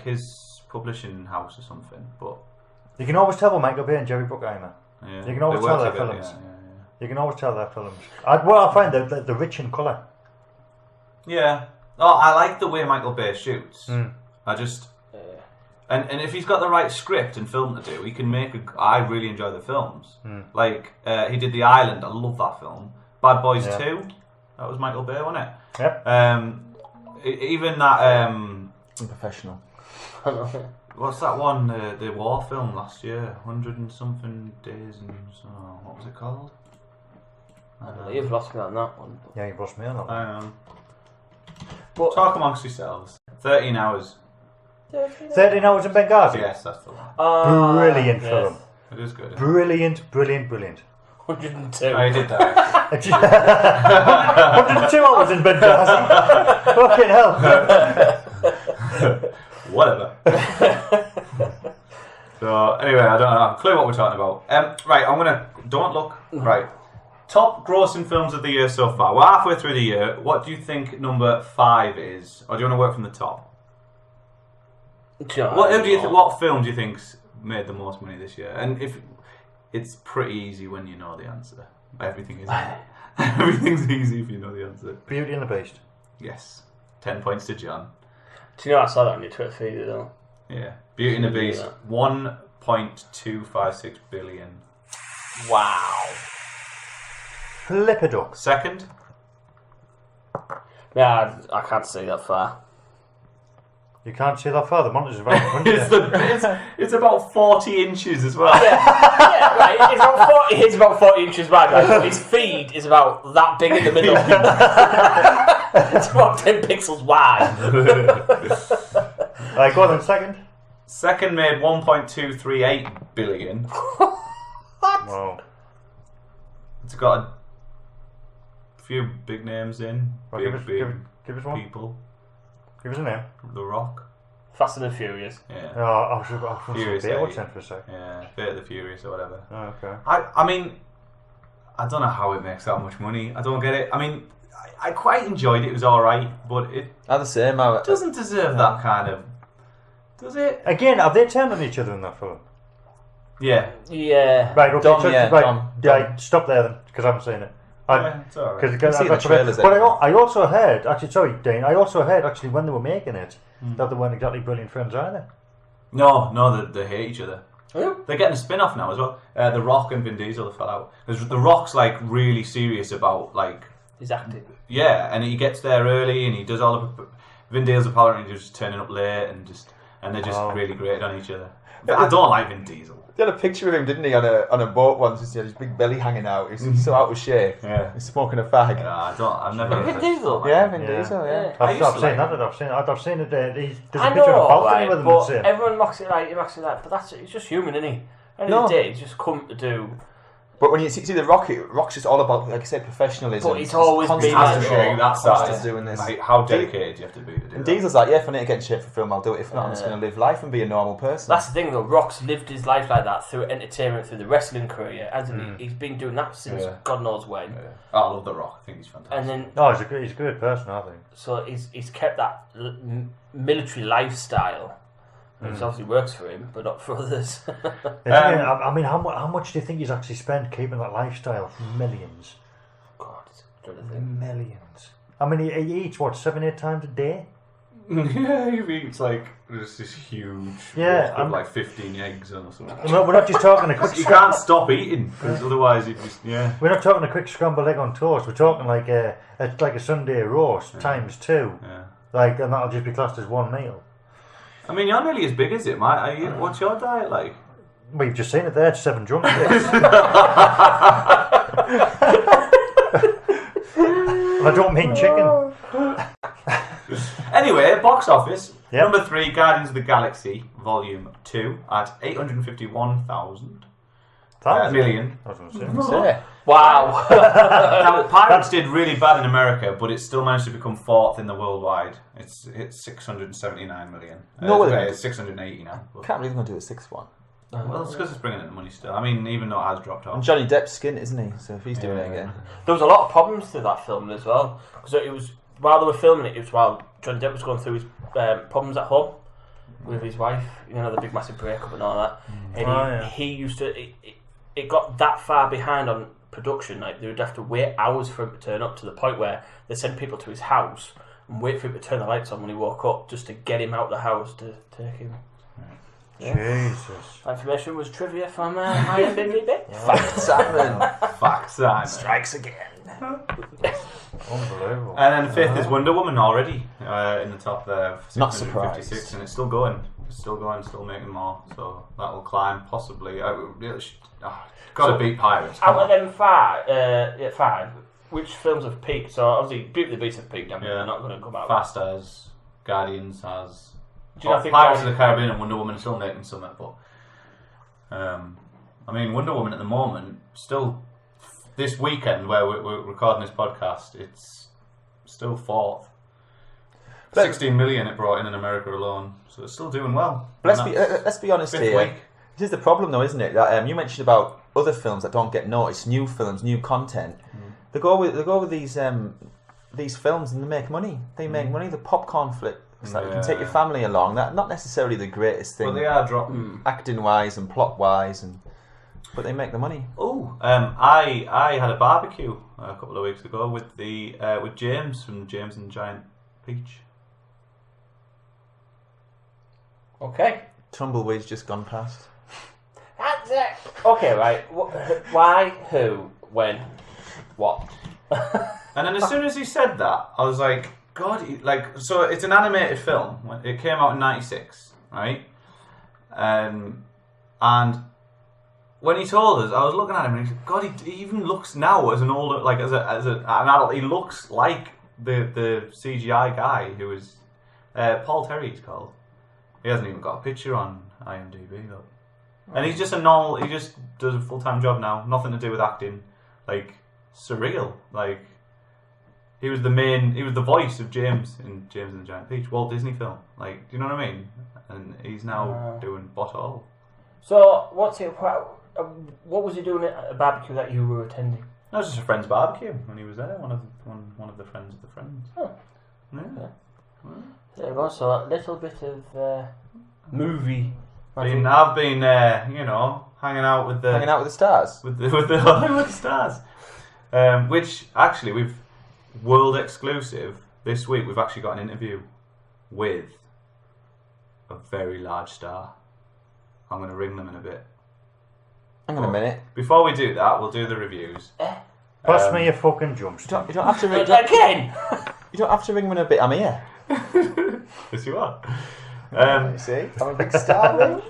his publishing house or something. But You can always tell with Michael Bay and Jerry Bruckheimer. yeah, You can always they tell work their together, films. Yeah. You can always tell their films. I find the rich in colour. Yeah. Oh, I like the way Michael Bay shoots. Mm. I just. And if he's got the right script and film to do, he can make. I really enjoy the films. Like he did The Island. I love that film. Bad Boys 2. That was Michael Bay, wasn't it? Yep. Even that. Unprofessional. What's that one? The war film last year. 100 and something days and so. What was it called? You've lost me on that one. Yeah, you lost me on that one. I know. But Talk amongst yourselves. 13 hours. 13 Hours in Benghazi. Yes, that's the one. Brilliant film. It is good. Brilliant. 102. I did that. 102 hours in Benghazi. Fucking hell. Whatever. So anyway, I don't have a clue what we're talking about. Right, I'm gonna don't look. Right, top grossing films of the year so far. We're halfway through the year. What do you think number 5 is, or do you want to work from the top? What film do you think's made the most money this year? And if it's pretty easy when you know the answer. Everything is. Everything's easy if you know the answer. Beauty and the Beast. Yes, 10 points to John. Do you know I saw that on your Twitter feed though? Yeah, Beauty and the Yeah. Beast, 1.256 billion. Wow. Flipperduck. Second, Yeah, I can't see that far. You can't see that far. The monitor's about 100. it's about 40 inches as well. Yeah, right. It's about 40 inches wide, right? But his feed is about that big in the middle. It's about 10 pixels wide. Right, go on then, second. Second made 1.238 billion. Wow. It's got a few big names in. Well, big give us one. people. Give us a name. The Rock. Fast and the Furious. Yeah. Oh, I was Furious going to 8. watch that for a sec. Yeah, Fate of the Furious or whatever. Oh, okay. I mean, I don't know how it makes that much money. I don't get it. I mean, I quite enjoyed it. It was alright, but it I'm the same. doesn't deserve that kind of... Does it? Again, have they turned on each other in that film? Yeah. Yeah. Right, okay, Dom, so, yeah, right, Dom. yeah, stop there then, because I haven't seen it. Yeah, it's alright. You see the trailers, But anyway. I also heard, actually, sorry, Dane, I also heard, actually, when they were making it, that they weren't exactly brilliant friends either. No, they hate each other. Oh. They're getting a spin-off now as well. The Rock and Vin Diesel fell out. Because The Rock's like really serious about like... He's acting. Yeah, and he gets there early and he does all the... Vin Diesel's apparently just turning up late and they're just really grated on each other. But I don't like Vin Diesel. He had a picture of him, didn't he, on a boat once? He had his big belly hanging out. He's so out of shape. Yeah. He's smoking a fag. I've never... Vin Diesel? Yeah, Vin Yeah. Diesel, yeah. I I've used to seen like that, I've seen it, there's a I picture of a know, balcony right, with him but that's it. everyone mocks it like, but he's just human, isn't he? At the end of the day, he's just come to do... But when you see the Rock's just all about, like I said, professionalism. But it's always been constantly like that doing this. Like, how dedicated do you have to be to do And that? Diesel's like, yeah, if I need to get in shape for film, I'll do it. If not, I'm just going to live life and be a normal person. That's the thing though, Rock's lived his life like that through entertainment, through the wrestling career, hasn't he? He's been doing that since God knows when. Yeah. I love The Rock. I think he's fantastic. And then, No, he's a good person, I think. so he's kept that military lifestyle, which obviously works for him, but not for others. I mean, how much do you think he's actually spent keeping that lifestyle? Millions. God, it's a good thing. Millions. I mean, he eats, what, 7-8 times a day? Yeah, he eats like just this huge Yeah, with like 15 eggs or something. We're not just talking a quick You can't stop eating because otherwise you just We're not talking a quick scrambled egg on toast. We're talking like a Sunday roast times 2. Yeah. Like, and that'll just be classed as one meal. I mean, you're nearly as big as it, mate. What's your diet like? We've just seen it there, 7 drumsticks. I don't mean chicken. Anyway, box office. Yep. Number 3, Guardians of the Galaxy, Volume 2, at 851,000 million. I was going to say. Yeah. Wow. Now, Pirates did really bad in America, but it still managed to become 4th in the worldwide. It's 679 million. No way. It's 680 now. But, Can't believe they're going to do a 6th one. well, it's because it's bringing in the money still. I mean, even though it has dropped And off. Johnny Depp's skint, isn't he? So if he's doing it again. There was a lot of problems to that film as well. Because it was, while they were filming it was while Johnny Depp was going through his problems at home with his wife, you know, the big massive breakup and all that. And he used to, it got that far behind on production, like they would have to wait hours for him to turn up, to the point where they sent people to his house and wait for him to turn the lights on when he woke up, just to get him out of the house to take him. Yeah. Jesus. That information was trivia from IMDb. Fact Simon. Fact Simon. Strikes again. Unbelievable. And then 5th is Wonder Woman already in the top there. Not 656, surprised. and it's still going. It's still going, still making more. So that will climb possibly. Got to beat Pirates. Out of them five, which films have peaked? So obviously Beauty and the Beast have peaked, and they're not going to come out. Fast has, Guardians has. Do you not think Pirates of the Caribbean and Wonder Woman are still making something, but I mean, Wonder Woman at the moment, still this weekend where we're recording this podcast, it's still 4th. 16 million it brought in America alone, so it's still doing well. But let's be honest 5th here. week. This is the problem, though, isn't it? That you mentioned about other films that don't get noticed, new films, new content. They go with these films and they make money. They make money. The popcorn flick. So you can take your family along. That's not necessarily the greatest thing. Well, they are dropping. Acting wise and plot wise, but they make the money. Oh, I had a barbecue a couple of weeks ago with with James from James and Giant Peach. Okay. Tumbleweed's just gone past. That's it. Okay, right. Why? Who? When? What? And then as soon as he said that, I was like, God, so it's an animated film. It came out in '96, right? And when he told us, I was looking at him and he said, God, he even looks now as an older, like as an adult, he looks like the CGI guy who is Paul Terry. He's called. He hasn't even got a picture on IMDb though. And he's just a normal. He just does a full-time job now. Nothing to do with acting. like surreal. Like he was the voice of James in James and the Giant Peach, Walt Disney film. Like, do you know what I mean? And he's now doing Bottle. So what was he doing at a barbecue that you were attending? That was just a friend's barbecue when he was there. One of the friends of the friends. Oh. Yeah. There we go. So a little bit of movie. I've been hanging out with the stars. with the Hollywood stars. Which actually we've world exclusive this week. We've actually got an interview with a very large star. I'm going to ring them in a bit. Hang on a minute. Before we do that, we'll do the reviews. Pass me your fucking jumpstick. You don't have to ring again. You don't have to ring them in a bit. I'm here. Yes, you are. You see, I'm a big star. Ring.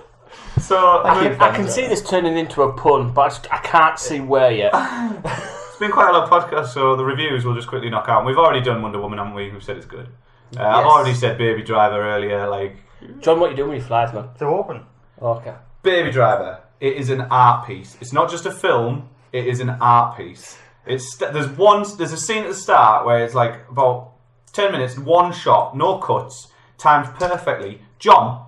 So I can see this turning into a pun, but I can't see where yet. It's been quite a lot of podcasts, so the reviews we'll just quickly knock out. We've already done Wonder Woman, haven't we? Who said it's good? Yes. I've already said Baby Driver earlier. Like, John, what you doing with your flies, man? They're open. Okay. Baby Driver. It is an art piece. It's not just a film. It is an art piece. There's a scene at the start where it's like about 10 minutes, one shot, no cuts, timed perfectly. John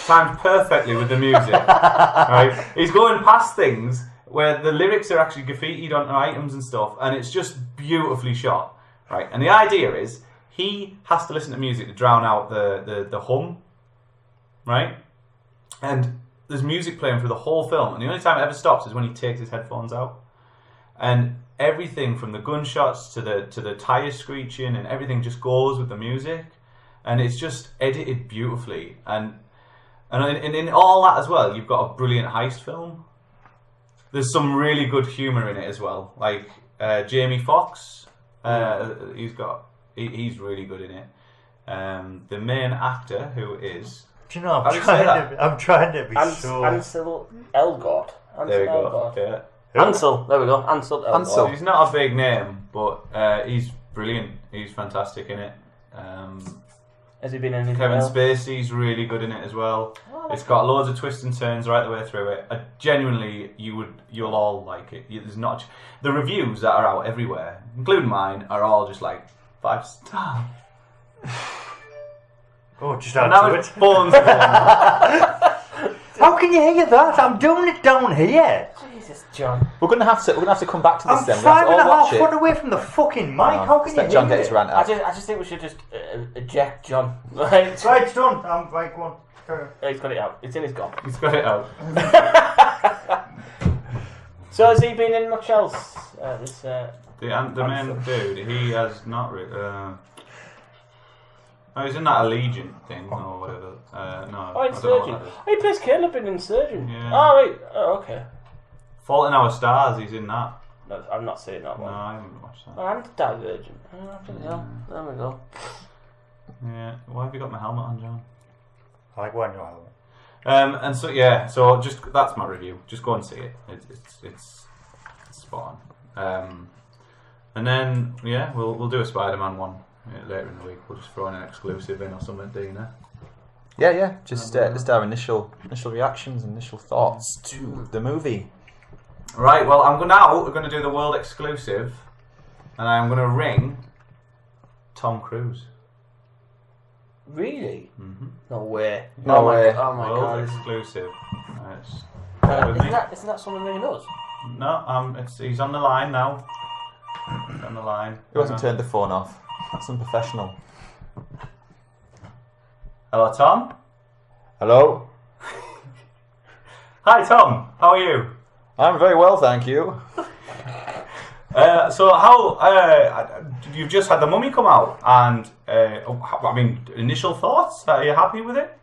timed perfectly with the music. Right? He's going past things where the lyrics are actually graffitied onto items and stuff, and it's just beautifully shot. Right? And the idea is he has to listen to music to drown out the hum. Right? And there's music playing through the whole film, and the only time it ever stops is when he takes his headphones out. And everything from the gunshots to the tires screeching and everything just goes with the music, and it's just edited beautifully. And in all that as well, you've got a brilliant heist film. There's some really good humour in it as well, like Jamie Foxx. He's really good in it. The main actor, who is, do you know, I'm trying to be Ansel Elgort. There we go. Yeah. Ansel, there we go. Ansel Elgort. Ansel. He's not a big name, but he's brilliant. He's fantastic in it. Has he been in anything Kevin else? Spacey's really good in it as well. It's got loads of twists and turns right the way through it. Genuinely, you'll all like it. There's not the reviews that are out everywhere, including mine, are all just like 5 stars. Oh, just And add now to it's it. Bones. How can you hear that? I'm doing it down here. Jesus, John. We're gonna have to come back to this I'm then. We have to 5.5 all watch foot it. away from the fucking mic. How can you Let John hear get his it? rant I out. just think we should just eject John. Right? Right, it's done. I'm right, go on. He's got it out. It's in his gob. He's got it out. So has he been in much else? The main dude, he has not really. Oh, he's in that Allegiant thing or whatever. No. Oh, I don't know what Insurgent. that is. Oh, he plays Caleb in Insurgent. Yeah. Oh, right. Oh, okay. Fault in Our Stars, he's in that. No, I'm not saying that No, one. I haven't watched that. Oh, and Divergent. Oh, bloody hell. There we go. Yeah. Why have you got my helmet on, John? I like wearing your helmet. And so yeah, so just that's my review. Just go and see it. It's spot on. And then yeah, we'll do a Spider-Man one later in the week. We'll just throw in an exclusive in or something, Dina. Yeah. Just our initial reactions, initial thoughts to the movie. Right. Well, we're going to do the world exclusive, and I'm going to ring Tom Cruise. Really? Mm-hmm. No way. No way. Oh my World god. exclusive. With me. Isn't that someone ringing us? No, he's on the line now. He's on the line. He hasn't turned the phone off. That's unprofessional. Hello, Tom. Hello. Hi, Tom. How are you? I'm very well, thank you. So how you've just had The Mummy come out, and I mean, initial thoughts? Are you happy with it?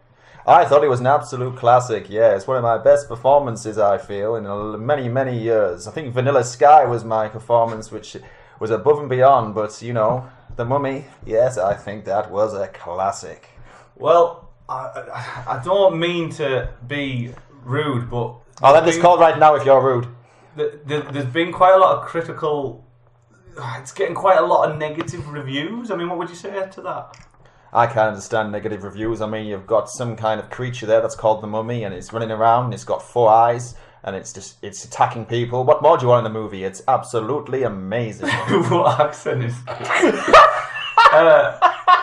I thought it was an absolute classic. Yeah, it's one of my best performances, I feel, in many years. I think Vanilla Sky was my performance, which was above and beyond. But The Mummy. Yes, I think that was a classic. Well, I don't mean to be rude, but I'll end this call right now if you're rude. There's been quite a lot of critical. It's getting quite a lot of negative reviews. I mean, what would you say to that? I can't understand negative reviews. I mean, you've got some kind of creature there that's called the Mummy, and it's running around, and it's got 4 eyes, and it's attacking people. What more do you want in the movie? It's absolutely amazing. What accent is this?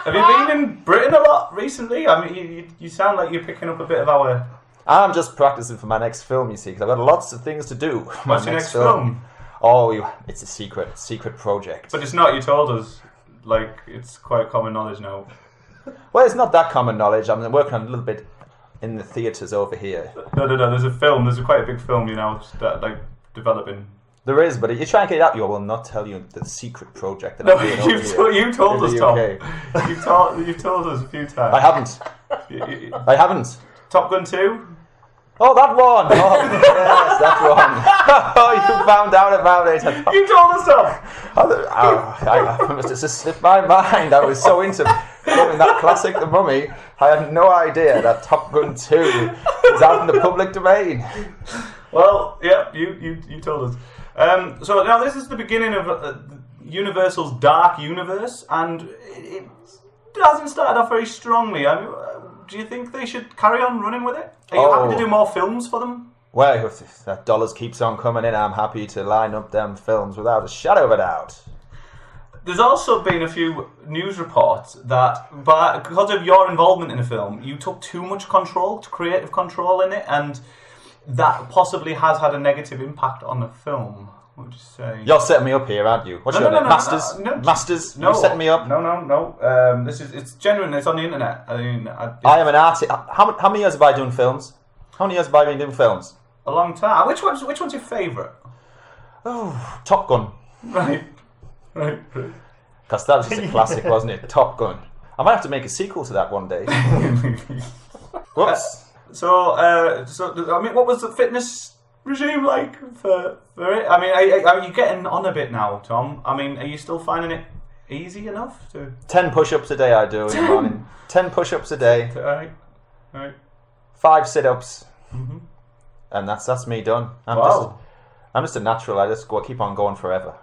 Have you been in Britain a lot recently? I mean, you sound like you're picking up a bit of our... I'm just practicing for my next film, you see, because I've got lots of things to do. What's your next film? Oh, it's a secret project. But it's not, you told us. Like, it's quite common knowledge now. Well, it's not that common knowledge. I'm working on a little bit in the theatres over here. No. There's a film. There's quite a big film, that, like, developing. There is, but if you try and get it out, I will not tell you the secret project that No, I'm doing over here you told us, in the Tom. UK. You've told us a few times. I haven't. I haven't. Top Gun 2? Oh, that one! Oh, yes, that one. Oh, you found out about it. You told us, Tom! I must have just slipped my mind. I was so into filming that classic, The Mummy. I had no idea that Top Gun 2 is out in the public domain. Well, yeah, you told us. So now this is the beginning of Universal's dark universe, and it hasn't started off very strongly. I mean, do you think they should carry on running with it? Are you happy to do more films for them? Well, if that dollars keeps on coming in, I'm happy to line up them films without a shadow of a doubt. There's also been a few news reports that because of your involvement in a film, you took too much creative control in it, and that possibly has had a negative impact on the film. What would you say? You're setting me up here, aren't you? What's your name? Masters? No. Masters? No. You setting me up? No. It's genuine. It's on the internet. I mean, I am an artist. How many years have I done films? How many years have I been doing films? A long time. Which one's your favourite? Oh, Top Gun. Right. Because that was just a classic, wasn't it? Top Gun. I might have to make a sequel to that one day. Whoops. So I mean, what was the fitness regime like for it? I mean, are you getting on a bit now, Tom? I mean, are you still finding it easy enough to... 10 push-ups a day I do in the morning. 10 push-ups a day. Right. 5 sit-ups. Mm-hmm. And that's me done. I'm just a natural. I just keep on going forever.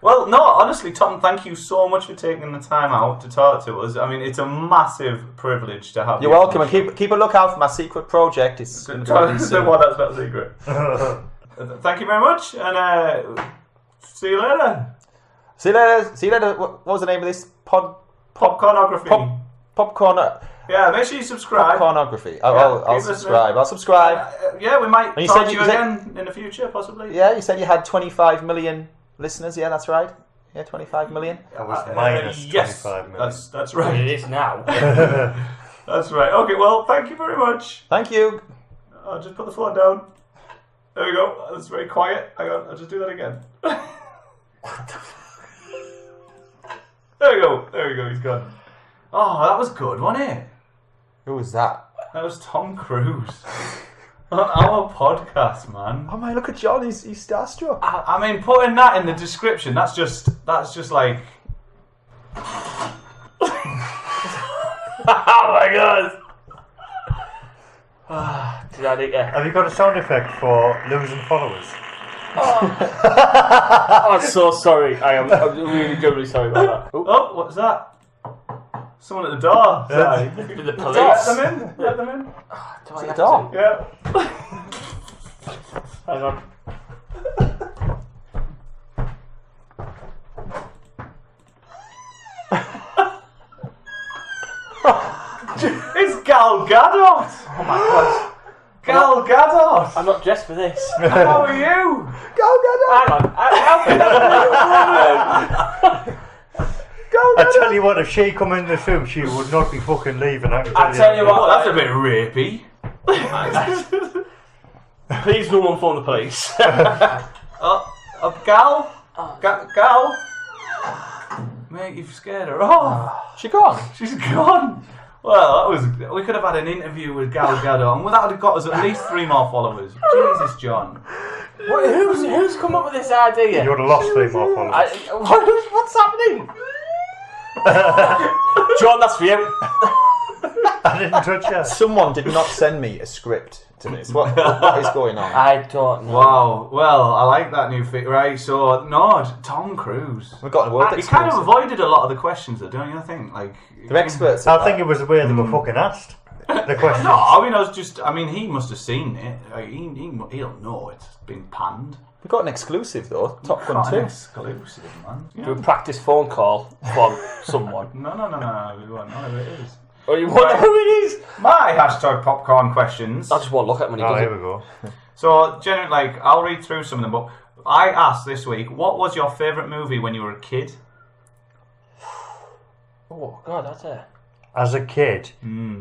Well, no, honestly, Tom, thank you so much for taking the time out to talk to us. I mean, it's a massive privilege to have you. You're welcome, and keep a lookout for my secret project. It's going to be one that's not secret. Thank you very much, and see you later. See you later. What was the name of this Popcornography. Popcorn. Yeah, make sure you subscribe. Popcornography. I'll subscribe. I'll subscribe. Yeah, we might talk to you again in the future, possibly. Yeah, you said you had 25 million listeners. Yeah, that's right. Yeah, 25 million. That was minus 25 million. That's right. It is now. That's right. Okay, well, thank you very much. Thank you. I'll just put the phone down. There we go. That's very quiet. Hang on, I'll just do that again. What the fuck? There we go, he's gone. Oh, that was good, wasn't it? Who was that? That was Tom Cruise. On our podcast, man. Oh my, look at John, he's starstruck. I mean, putting that in the description, that's just like... Oh my god! Have you got a sound effect for losing followers? Oh, I'm so sorry. I'm really genuinely sorry about that. Oh, what's that? Someone at the door. Sorry. The police. Let them in. Do I the door? Yeah. Hang on. It's Gal Gadot. Oh my god. Gal Gadot. I'm not dressed for this. How are you? Gal Gadot. Hang on. How can I... I tell you what, if she come in the film, she would not be fucking leaving. I tell you what, that's a bit rapey. Please no one phone the police. Gal? Gal? Mate, you've scared her off. She gone. She's gone. Well, we could have had an interview with Gal Gadot, and that would have got us at least 3 more followers. Jesus, John. Who's come up with this idea? You would have lost 3 more followers. What's happening? John, that's for you. I didn't touch her. Someone did not send me a script to this. What is going on? I don't know. Wow. Well, I like that new fit. Right, so, no, Tom Cruise. We've got a world He kind of avoided a lot of the questions, though, don't you think? Like, they're experts. I think it was the way they were fucking asked. The question. No, I mean, he must have seen it. Like, he'll know it's been panned. We got an exclusive though. Top Gun 2. Exclusive, man. Yeah. Do a practice phone call from someone. No. We won't know who it is. Oh, you wonder who it is? My hashtag popcorn questions. I just won't look at him when he does Here it. we go. So, generally, like, I'll read through some of them, but I asked this week, what was your favourite movie when you were a kid? Oh, God, that's it. As a kid,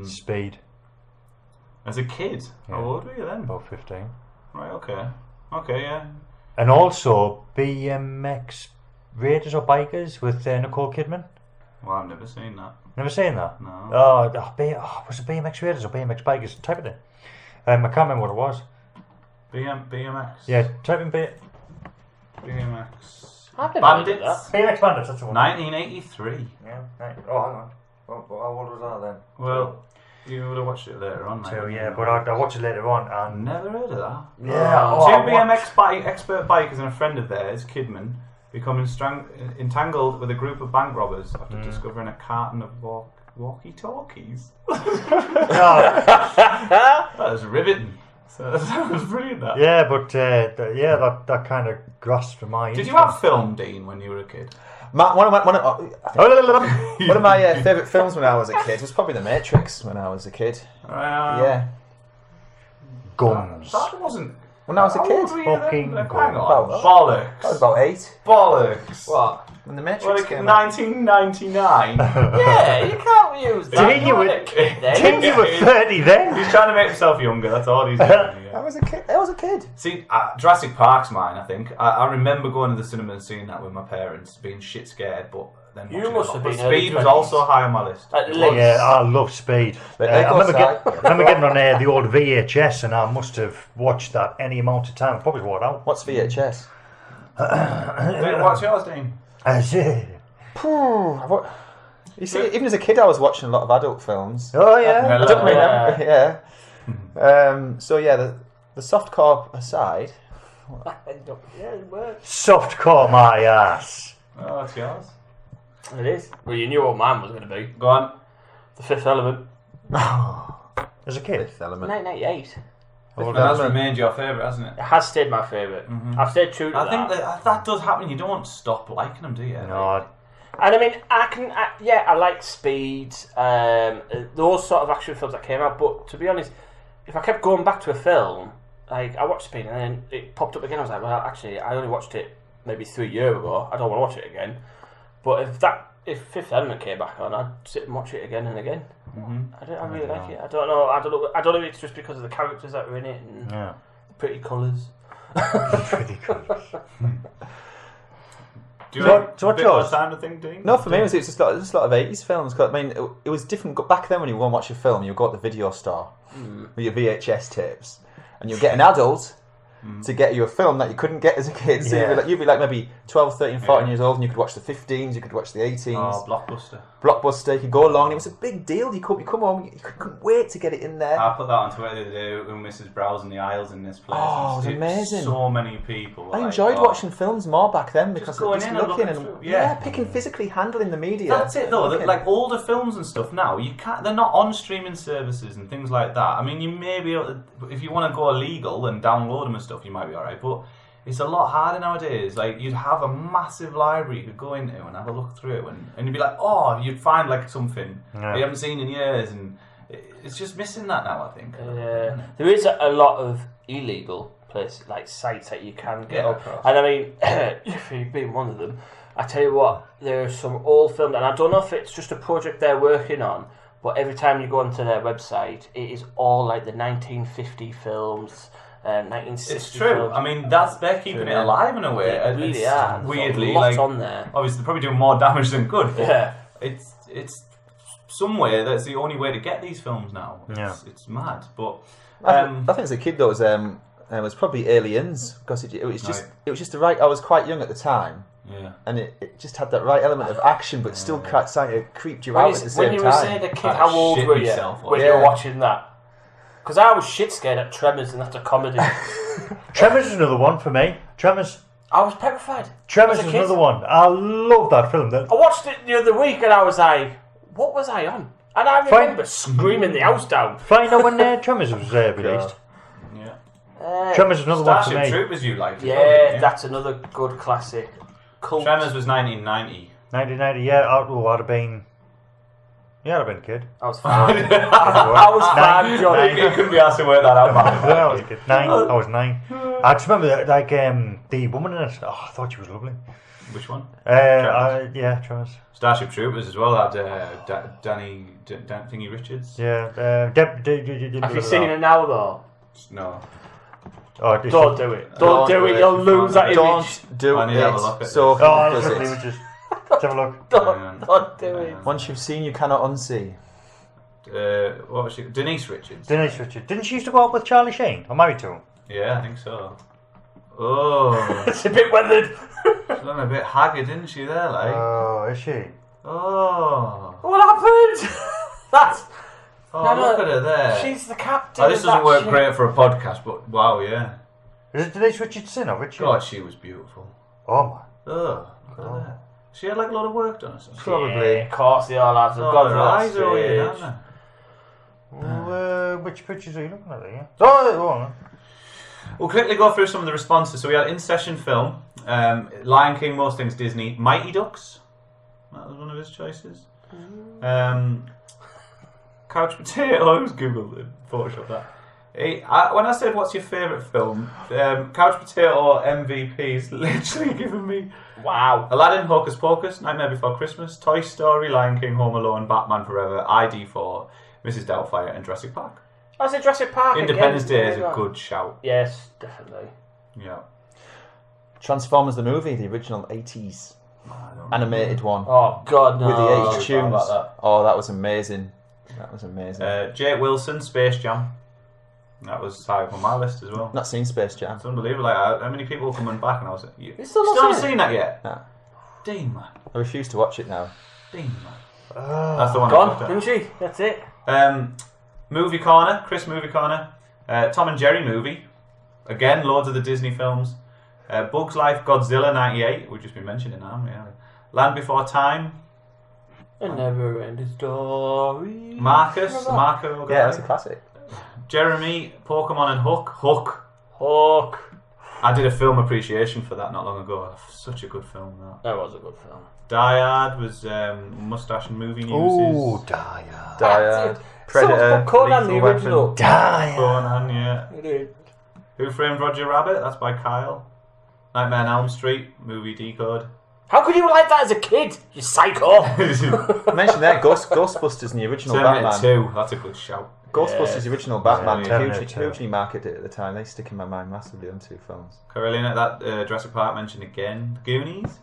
Speed. As a kid? Yeah. How old were you then? About 15. Right, okay. Okay, yeah. And also BMX Raiders or Bikers with Nicole Kidman. Well, I've never seen that. Never seen that? No. Was it BMX Raiders or BMX Bikers? Type it in. I can't remember what it was. BMX? Yeah, type in BMX. I've never heard of Bandits? that. BMX Bandits, that's the one. 1983. Yeah, right. Oh, hang on. How old was that then? Well, you would have watched it later on. So, yeah, but I watched it later on and... Never heard of that. Yeah. Two I BMX expert bikers and a friend of theirs, Kidman, become entangled with a group of bank robbers after discovering a carton of walkie-talkies. That was riveting. So that was brilliant. That. Yeah, but that kind of grasped my. Did you have film, Dean, when you were a kid? One of my favourite films when I was a kid was probably The Matrix when I was a kid. Yeah. Guns. That wasn't. When I was a How kid. old were you Fucking then? God. Hang on. I was Bollocks. about 8. Bollocks. What? When The Matrix Like came out. 1999. Yeah, you can't use that. Didn't you? Didn't you were 30 then? He's trying to make himself younger. That's all he's doing. Yeah. I was a kid. See, Jurassic Park's mine, I think. I remember going to the cinema and seeing that with my parents, being shit scared, but then You watching must it. have But been early Speed was 20s. also high on my list. At least. Yeah, I love Speed. But I remember, side. remember getting on the old VHS, and I must have watched that any amount of time. Probably wore it out. What's VHS? What's yours, Dean? You see, even as a kid, I was watching a lot of adult films. Oh yeah. I don't remember. Yeah. So yeah, the softcore aside. Yeah, it works. Softcore my ass. Oh, that's yours. It is. Well, you knew what mine was going to be. Go on. The Fifth Element. As a kid. Fifth Element. 1998. And that's remained your favourite, hasn't it? It has stayed my favourite. I've stayed true to I that. think that does happen. You don't stop liking them, do you? No, And I mean, I like Speed, those sort of action films that came out. But to be honest, if I kept going back to a film, like I watched Speed and then it popped up again, I was like, well, actually, I only watched it maybe 3 years ago. I don't want to watch it again. But if Fifth Element came back on, I'd sit and watch it again and again. I really like it. I don't know if it's just because of the characters that are in it and yeah. the pretty colours. Pretty cool. Do you So- like so a what's bit more yours? time to think, Dean? No, for me, it was just a lot of 80s films. 'Cause, I mean, it was different. Back then, when you go and watch a film, you go to the video store with your VHS tapes, and you get an adult to get you a film that you couldn't get as a kid. So Yeah. you'd be like maybe 12, 13, 14 years old, and you could watch the 15s, you could watch the 18s. Oh, Blockbuster. Blockbuster, you could go along, and it was a big deal. You come home, you couldn't wait to get it in there. I put that on Twitter the other day when Mrs. browsing the aisles in this place. Oh, it was And amazing. So many people. were I like, enjoyed oh. watching films more back then because going just in and looking looking and through, yeah. picking physically handling the media. That's it though. Looking. Like older films and stuff now, you can't. They're not on streaming services and things like that. I mean, you may be able to, if you want to go illegal and download them and stuff, you might be alright. But it's a lot harder nowadays. Like you'd have a massive library you could go into and have a look through, and you'd be like, oh, you'd find like something Yeah. you haven't seen in years, and it's just missing that now. I think. There is a lot of illegal places, like sites that you can get Yeah, up. of course. And I mean, if you've been one of them, I tell you what, there are some old films, and I don't know if it's just a project they're working on, but every time you go onto their website, it is all like the 1950 films, 1960 It's true. films. I mean, they're keeping it alive in a way. They really It's are. There's weirdly, lots like on there. obviously they're probably doing more damage than good. But Yeah. it's somewhere that's the only way to get these films now. It's mad. But I think as a kid, though, it was probably Aliens because it was just the right. I was quite young at the time, yeah. and it just had that right element of action, but still kind of creeped you out at the When same you were time. saying a kid, I'd how old shit were you myself, when yeah. you were watching that? Because I was shit scared at Tremors, and that's a comedy. Tremors is another one for me. Tremors I was petrified. Tremors As a is kid. another one. I love that film. I watched it the other week, and I was like, "What was I on?" And I remember screaming the house down. Find out when Tremors was released. Yeah. Tremors was another one for Starship me. Troopers you liked. Yeah, that's another good classic. Cult. Tremors was 1990. 1990, yeah. I'd have been... Yeah, I'd have been a kid. I was fine. I was fine, Johnny. You couldn't be asked to work that out, man. Yeah, I was a kid. I was 9. I just remember that, like the woman in it. Oh, I thought she was lovely. Which one? Yeah, Tremors. Starship Troopers as well had Danny Thingy Richards. Yeah. Have you seen it now, though? No. Oh, Don't do it. Don't do it. You'll lose that image. Don't do I need to have a it. look at So this. Oh, does that's it. images. Let's have a look. Don't do it. Once you've seen, you cannot unsee. What was she? Denise Richards. Denise Richards. Didn't she used to go out with Charlie Sheen? Or married to him? Yeah, I think so. Oh, It's a bit weathered. she's looking a bit haggard, didn't she? There, like. Oh, is she? Oh. What happened? That's. Oh, No, no, look at her there. She's the captain. Oh, this of doesn't that work ship. great for a podcast, but wow, yeah. Is it Denise Richards' sin or Richard? God, she was beautiful. Oh, my. Oh, look at that. She had like a lot of work done or something. Probably. Yeah, of course they all have. They've Oh, got her to eyes that are weird, stage. aren't Well, which pictures are you looking at there? Oh, go on. they? We'll quickly go through some of the responses. So we had In Session Film, Lion King, most things Disney, Mighty Ducks. That was one of his choices. Couch Potato, who's Googled it, Photoshopped that. When I said what's your favourite film, Couch Potato MVP's literally given me Wow. Aladdin, Hocus Pocus, Nightmare Before Christmas, Toy Story, Lion King, Home Alone, Batman Forever, ID4, Mrs. Doubtfire, and Jurassic Park. I said Jurassic Park. Independence again. Day is a good shout. Yes, definitely. Yeah. Transformers the movie, the original 80s animated one. Oh God, no. With the Oh, 80s sorry tunes. about that. Oh, that was amazing. That was amazing. Jake Wilson, Space Jam. That was high up on my list as well. Not seen Space Jam. It's unbelievable. Like, how many people were coming back, and I was like, "You still not haven't seen it? seen that yet?" Nah. Dean, man. I refuse to watch it now. Dean, man. That's the one. I Gone, looked at. didn't she? That's it. Movie Corner, Chris Movie Corner, Tom and Jerry movie, again loads of the Disney films, Bugs Life, Godzilla '98, we've just been mentioning now, yeah. Land Before Time, A never-ending story. Marco, Yeah, that's a classic. Jeremy, Pokemon and Hook. Hawk. I did a film appreciation for that not long ago. Such a good film. That was a good film. Die Hard was Mustache and Movie News. Oh, Dyer. Dyer. So Predator. Conan the Lethal original. Weapon. Dyer. Conan, yeah. It is. Who Framed Roger Rabbit? That's by Kyle. Nightmare on Elm Street, movie Decode. How could you like that as a kid? You psycho. I mentioned there, Ghostbusters and the original Terminator Batman. 2, that's a good shout. Ghostbusters, the original Batman, Yeah, hugely marketed at the time. They stick in my mind massively on two films. Carolina, that Jurassic Park mentioned again. Goonies?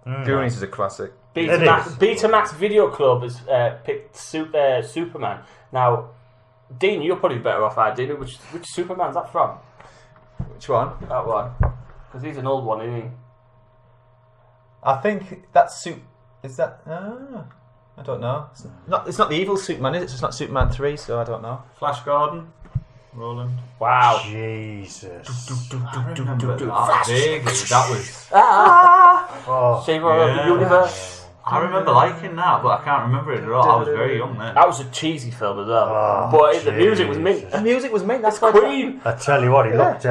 Goonies is a classic. Betamax Video Club has picked Superman. Now, Dean, you're probably better off I did. Which Superman's that from? Which one? That one. Because he's an old one, isn't he? I think that's Is that? I don't know. It's not the evil Superman, is it? It's not Superman 3, so I don't know. Flash Gordon? Roland? Wow. Jesus. I remember that vaguely. That was... Oh, Savior of the Universe. I remember liking that, but I can't remember it at all. I was very young then. That was a cheesy film as well. Oh, but the music was mint. The music was mint. That's why Queen. I tell you what, he looked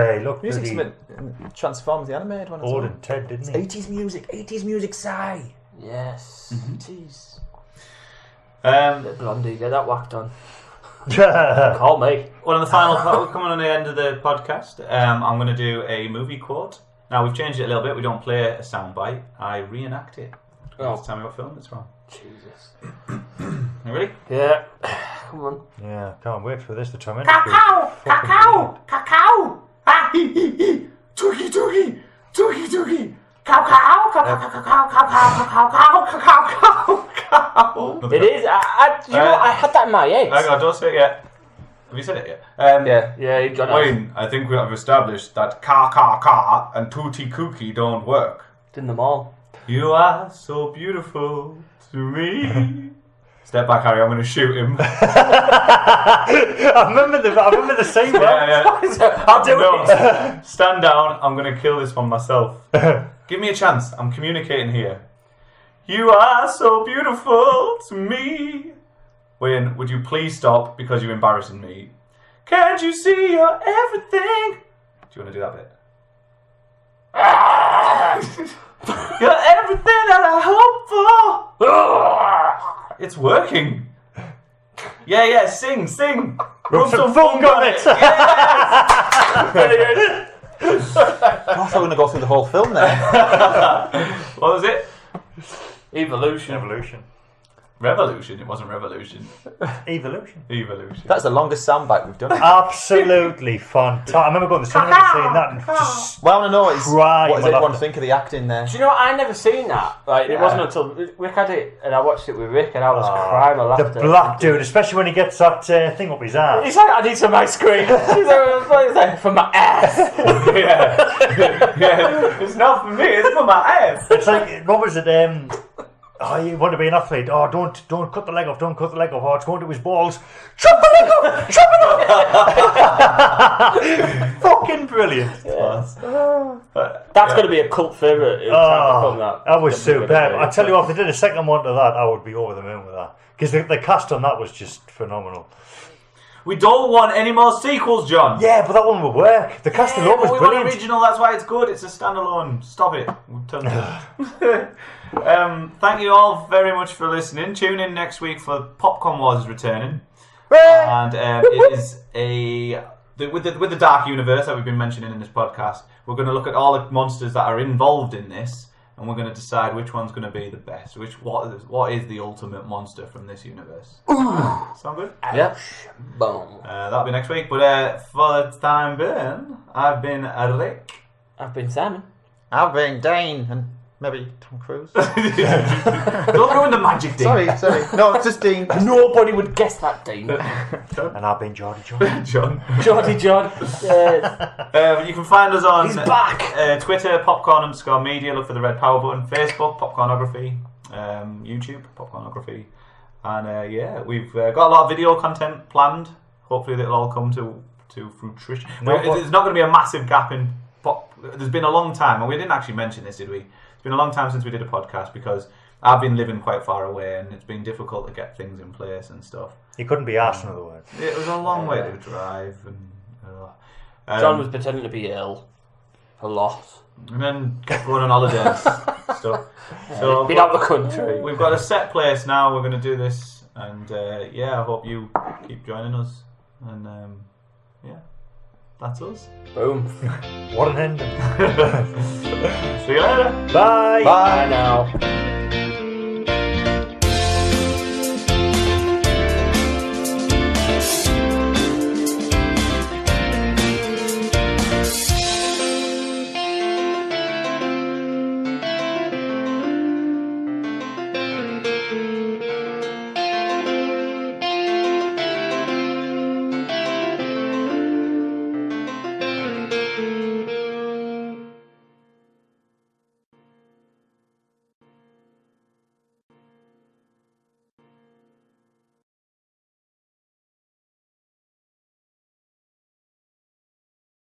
music's pretty mint. Transformers, the animated one. old and Ted, didn't he? 80s music, sigh. Yes. Jeez. Um, Blondie, get that whacked on. Yeah. Call me. Well, in the final part, we're coming on the end of the podcast. I'm going to do a movie quote. Now, we've changed it a little bit. We don't play a soundbite. I reenact it. Oh. Tell me what film it's from. Jesus. You ready? Yeah. Come on. Yeah, can't wait for this to come in. Cacao! Ah, hee, hee, hee. Tookie, tookie! Tookie, tookie! Cow, cow! Cow, cow, cow, cow, cow, cow, cow, cow, cow, cow. It is. You know, I had that in my head. Hang on, don't say it yet. Have you said it yet? Yeah. Yeah, you got it. Wayne, I think we have established that ka and tutti cookie don't work. Did them all. You are so beautiful to me. Step back, Harry. I'm going to shoot him. I remember the scene. Yeah. I'll do it. Stand down. I'm going to kill this one myself. Give me a chance. I'm communicating here. You are so beautiful to me. when "Would you please stop because you're embarrassing me"? Can't you see you're everything? Do you want to do that bit? You're everything that I hope for. It's working. Yeah, sing. Rub some funk on it. Yes. Brilliant. I thought we were going to go through the whole film there. What was it? Evolution. Revolution. It wasn't revolution. Evolution. That's the longest soundbite we've done. Absolutely fantastic. I remember going to the cinema and seeing that and just What I want to know is, crying what does with everyone laughter. think of the acting there? Do you know what? I never seen that. Like, it wasn't until Rick had it, and I watched it with Rick, and I was crying with laughter. The black dude, especially when he gets that thing up his ass. He's like, I need some ice cream. He's like, from my ass. yeah. It's not for me. It's for my ass. It's like, what was it? Oh, you want to be an athlete? Oh, don't cut the leg off. Don't cut the leg off. Oh, it's going to his balls. Chop the leg off. Chop it off. Fucking brilliant. That's going to be a cult favourite. That was superb. I tell you what, if they did a second one to that, I would be over the moon with that. Because the cast on that was just phenomenal. We don't want any more sequels, John. Yeah, but that one would work. The cast alone was we brilliant. want original. That's why it's good. It's a standalone. Stop it. Thank you all very much for listening. Tune in next week for Popcorn Wars is returning, and it is with the Dark Universe that we've been mentioning in this podcast. We're going to look at all the monsters that are involved in this, and we're going to decide which one's going to be the best. What is the ultimate monster from this universe? Sound good? Yep. Boom. That'll be next week. But for the time being, I've been Rick. I've been Simon. I've been Dane and maybe Tom Cruise. Don't ruin the magic, Dean. Sorry. No, it's just Dean. Nobody would guess that, Dean. And I've been Geordie John. Geordie John. You can find us on He's back. Twitter, popcorn_media. Look for the red power button. Facebook, Popcornography. YouTube, Popcornography. And we've got a lot of video content planned. Hopefully that'll all come to fruition. There's not going to be a massive gap in there's been a long time, and we didn't actually mention this, did we? It's been a long time since we did a podcast because I've been living quite far away and it's been difficult to get things in place and stuff. You couldn't be asked, in other words. It was a long way to drive. And John was pretending to be ill a lot. And then kept going on holidays and stuff. So been out the country. We've got a set place now. We're going to do this. And I hope you keep joining us. And that's us. Boom. What an ending. See you later. Bye. Bye now.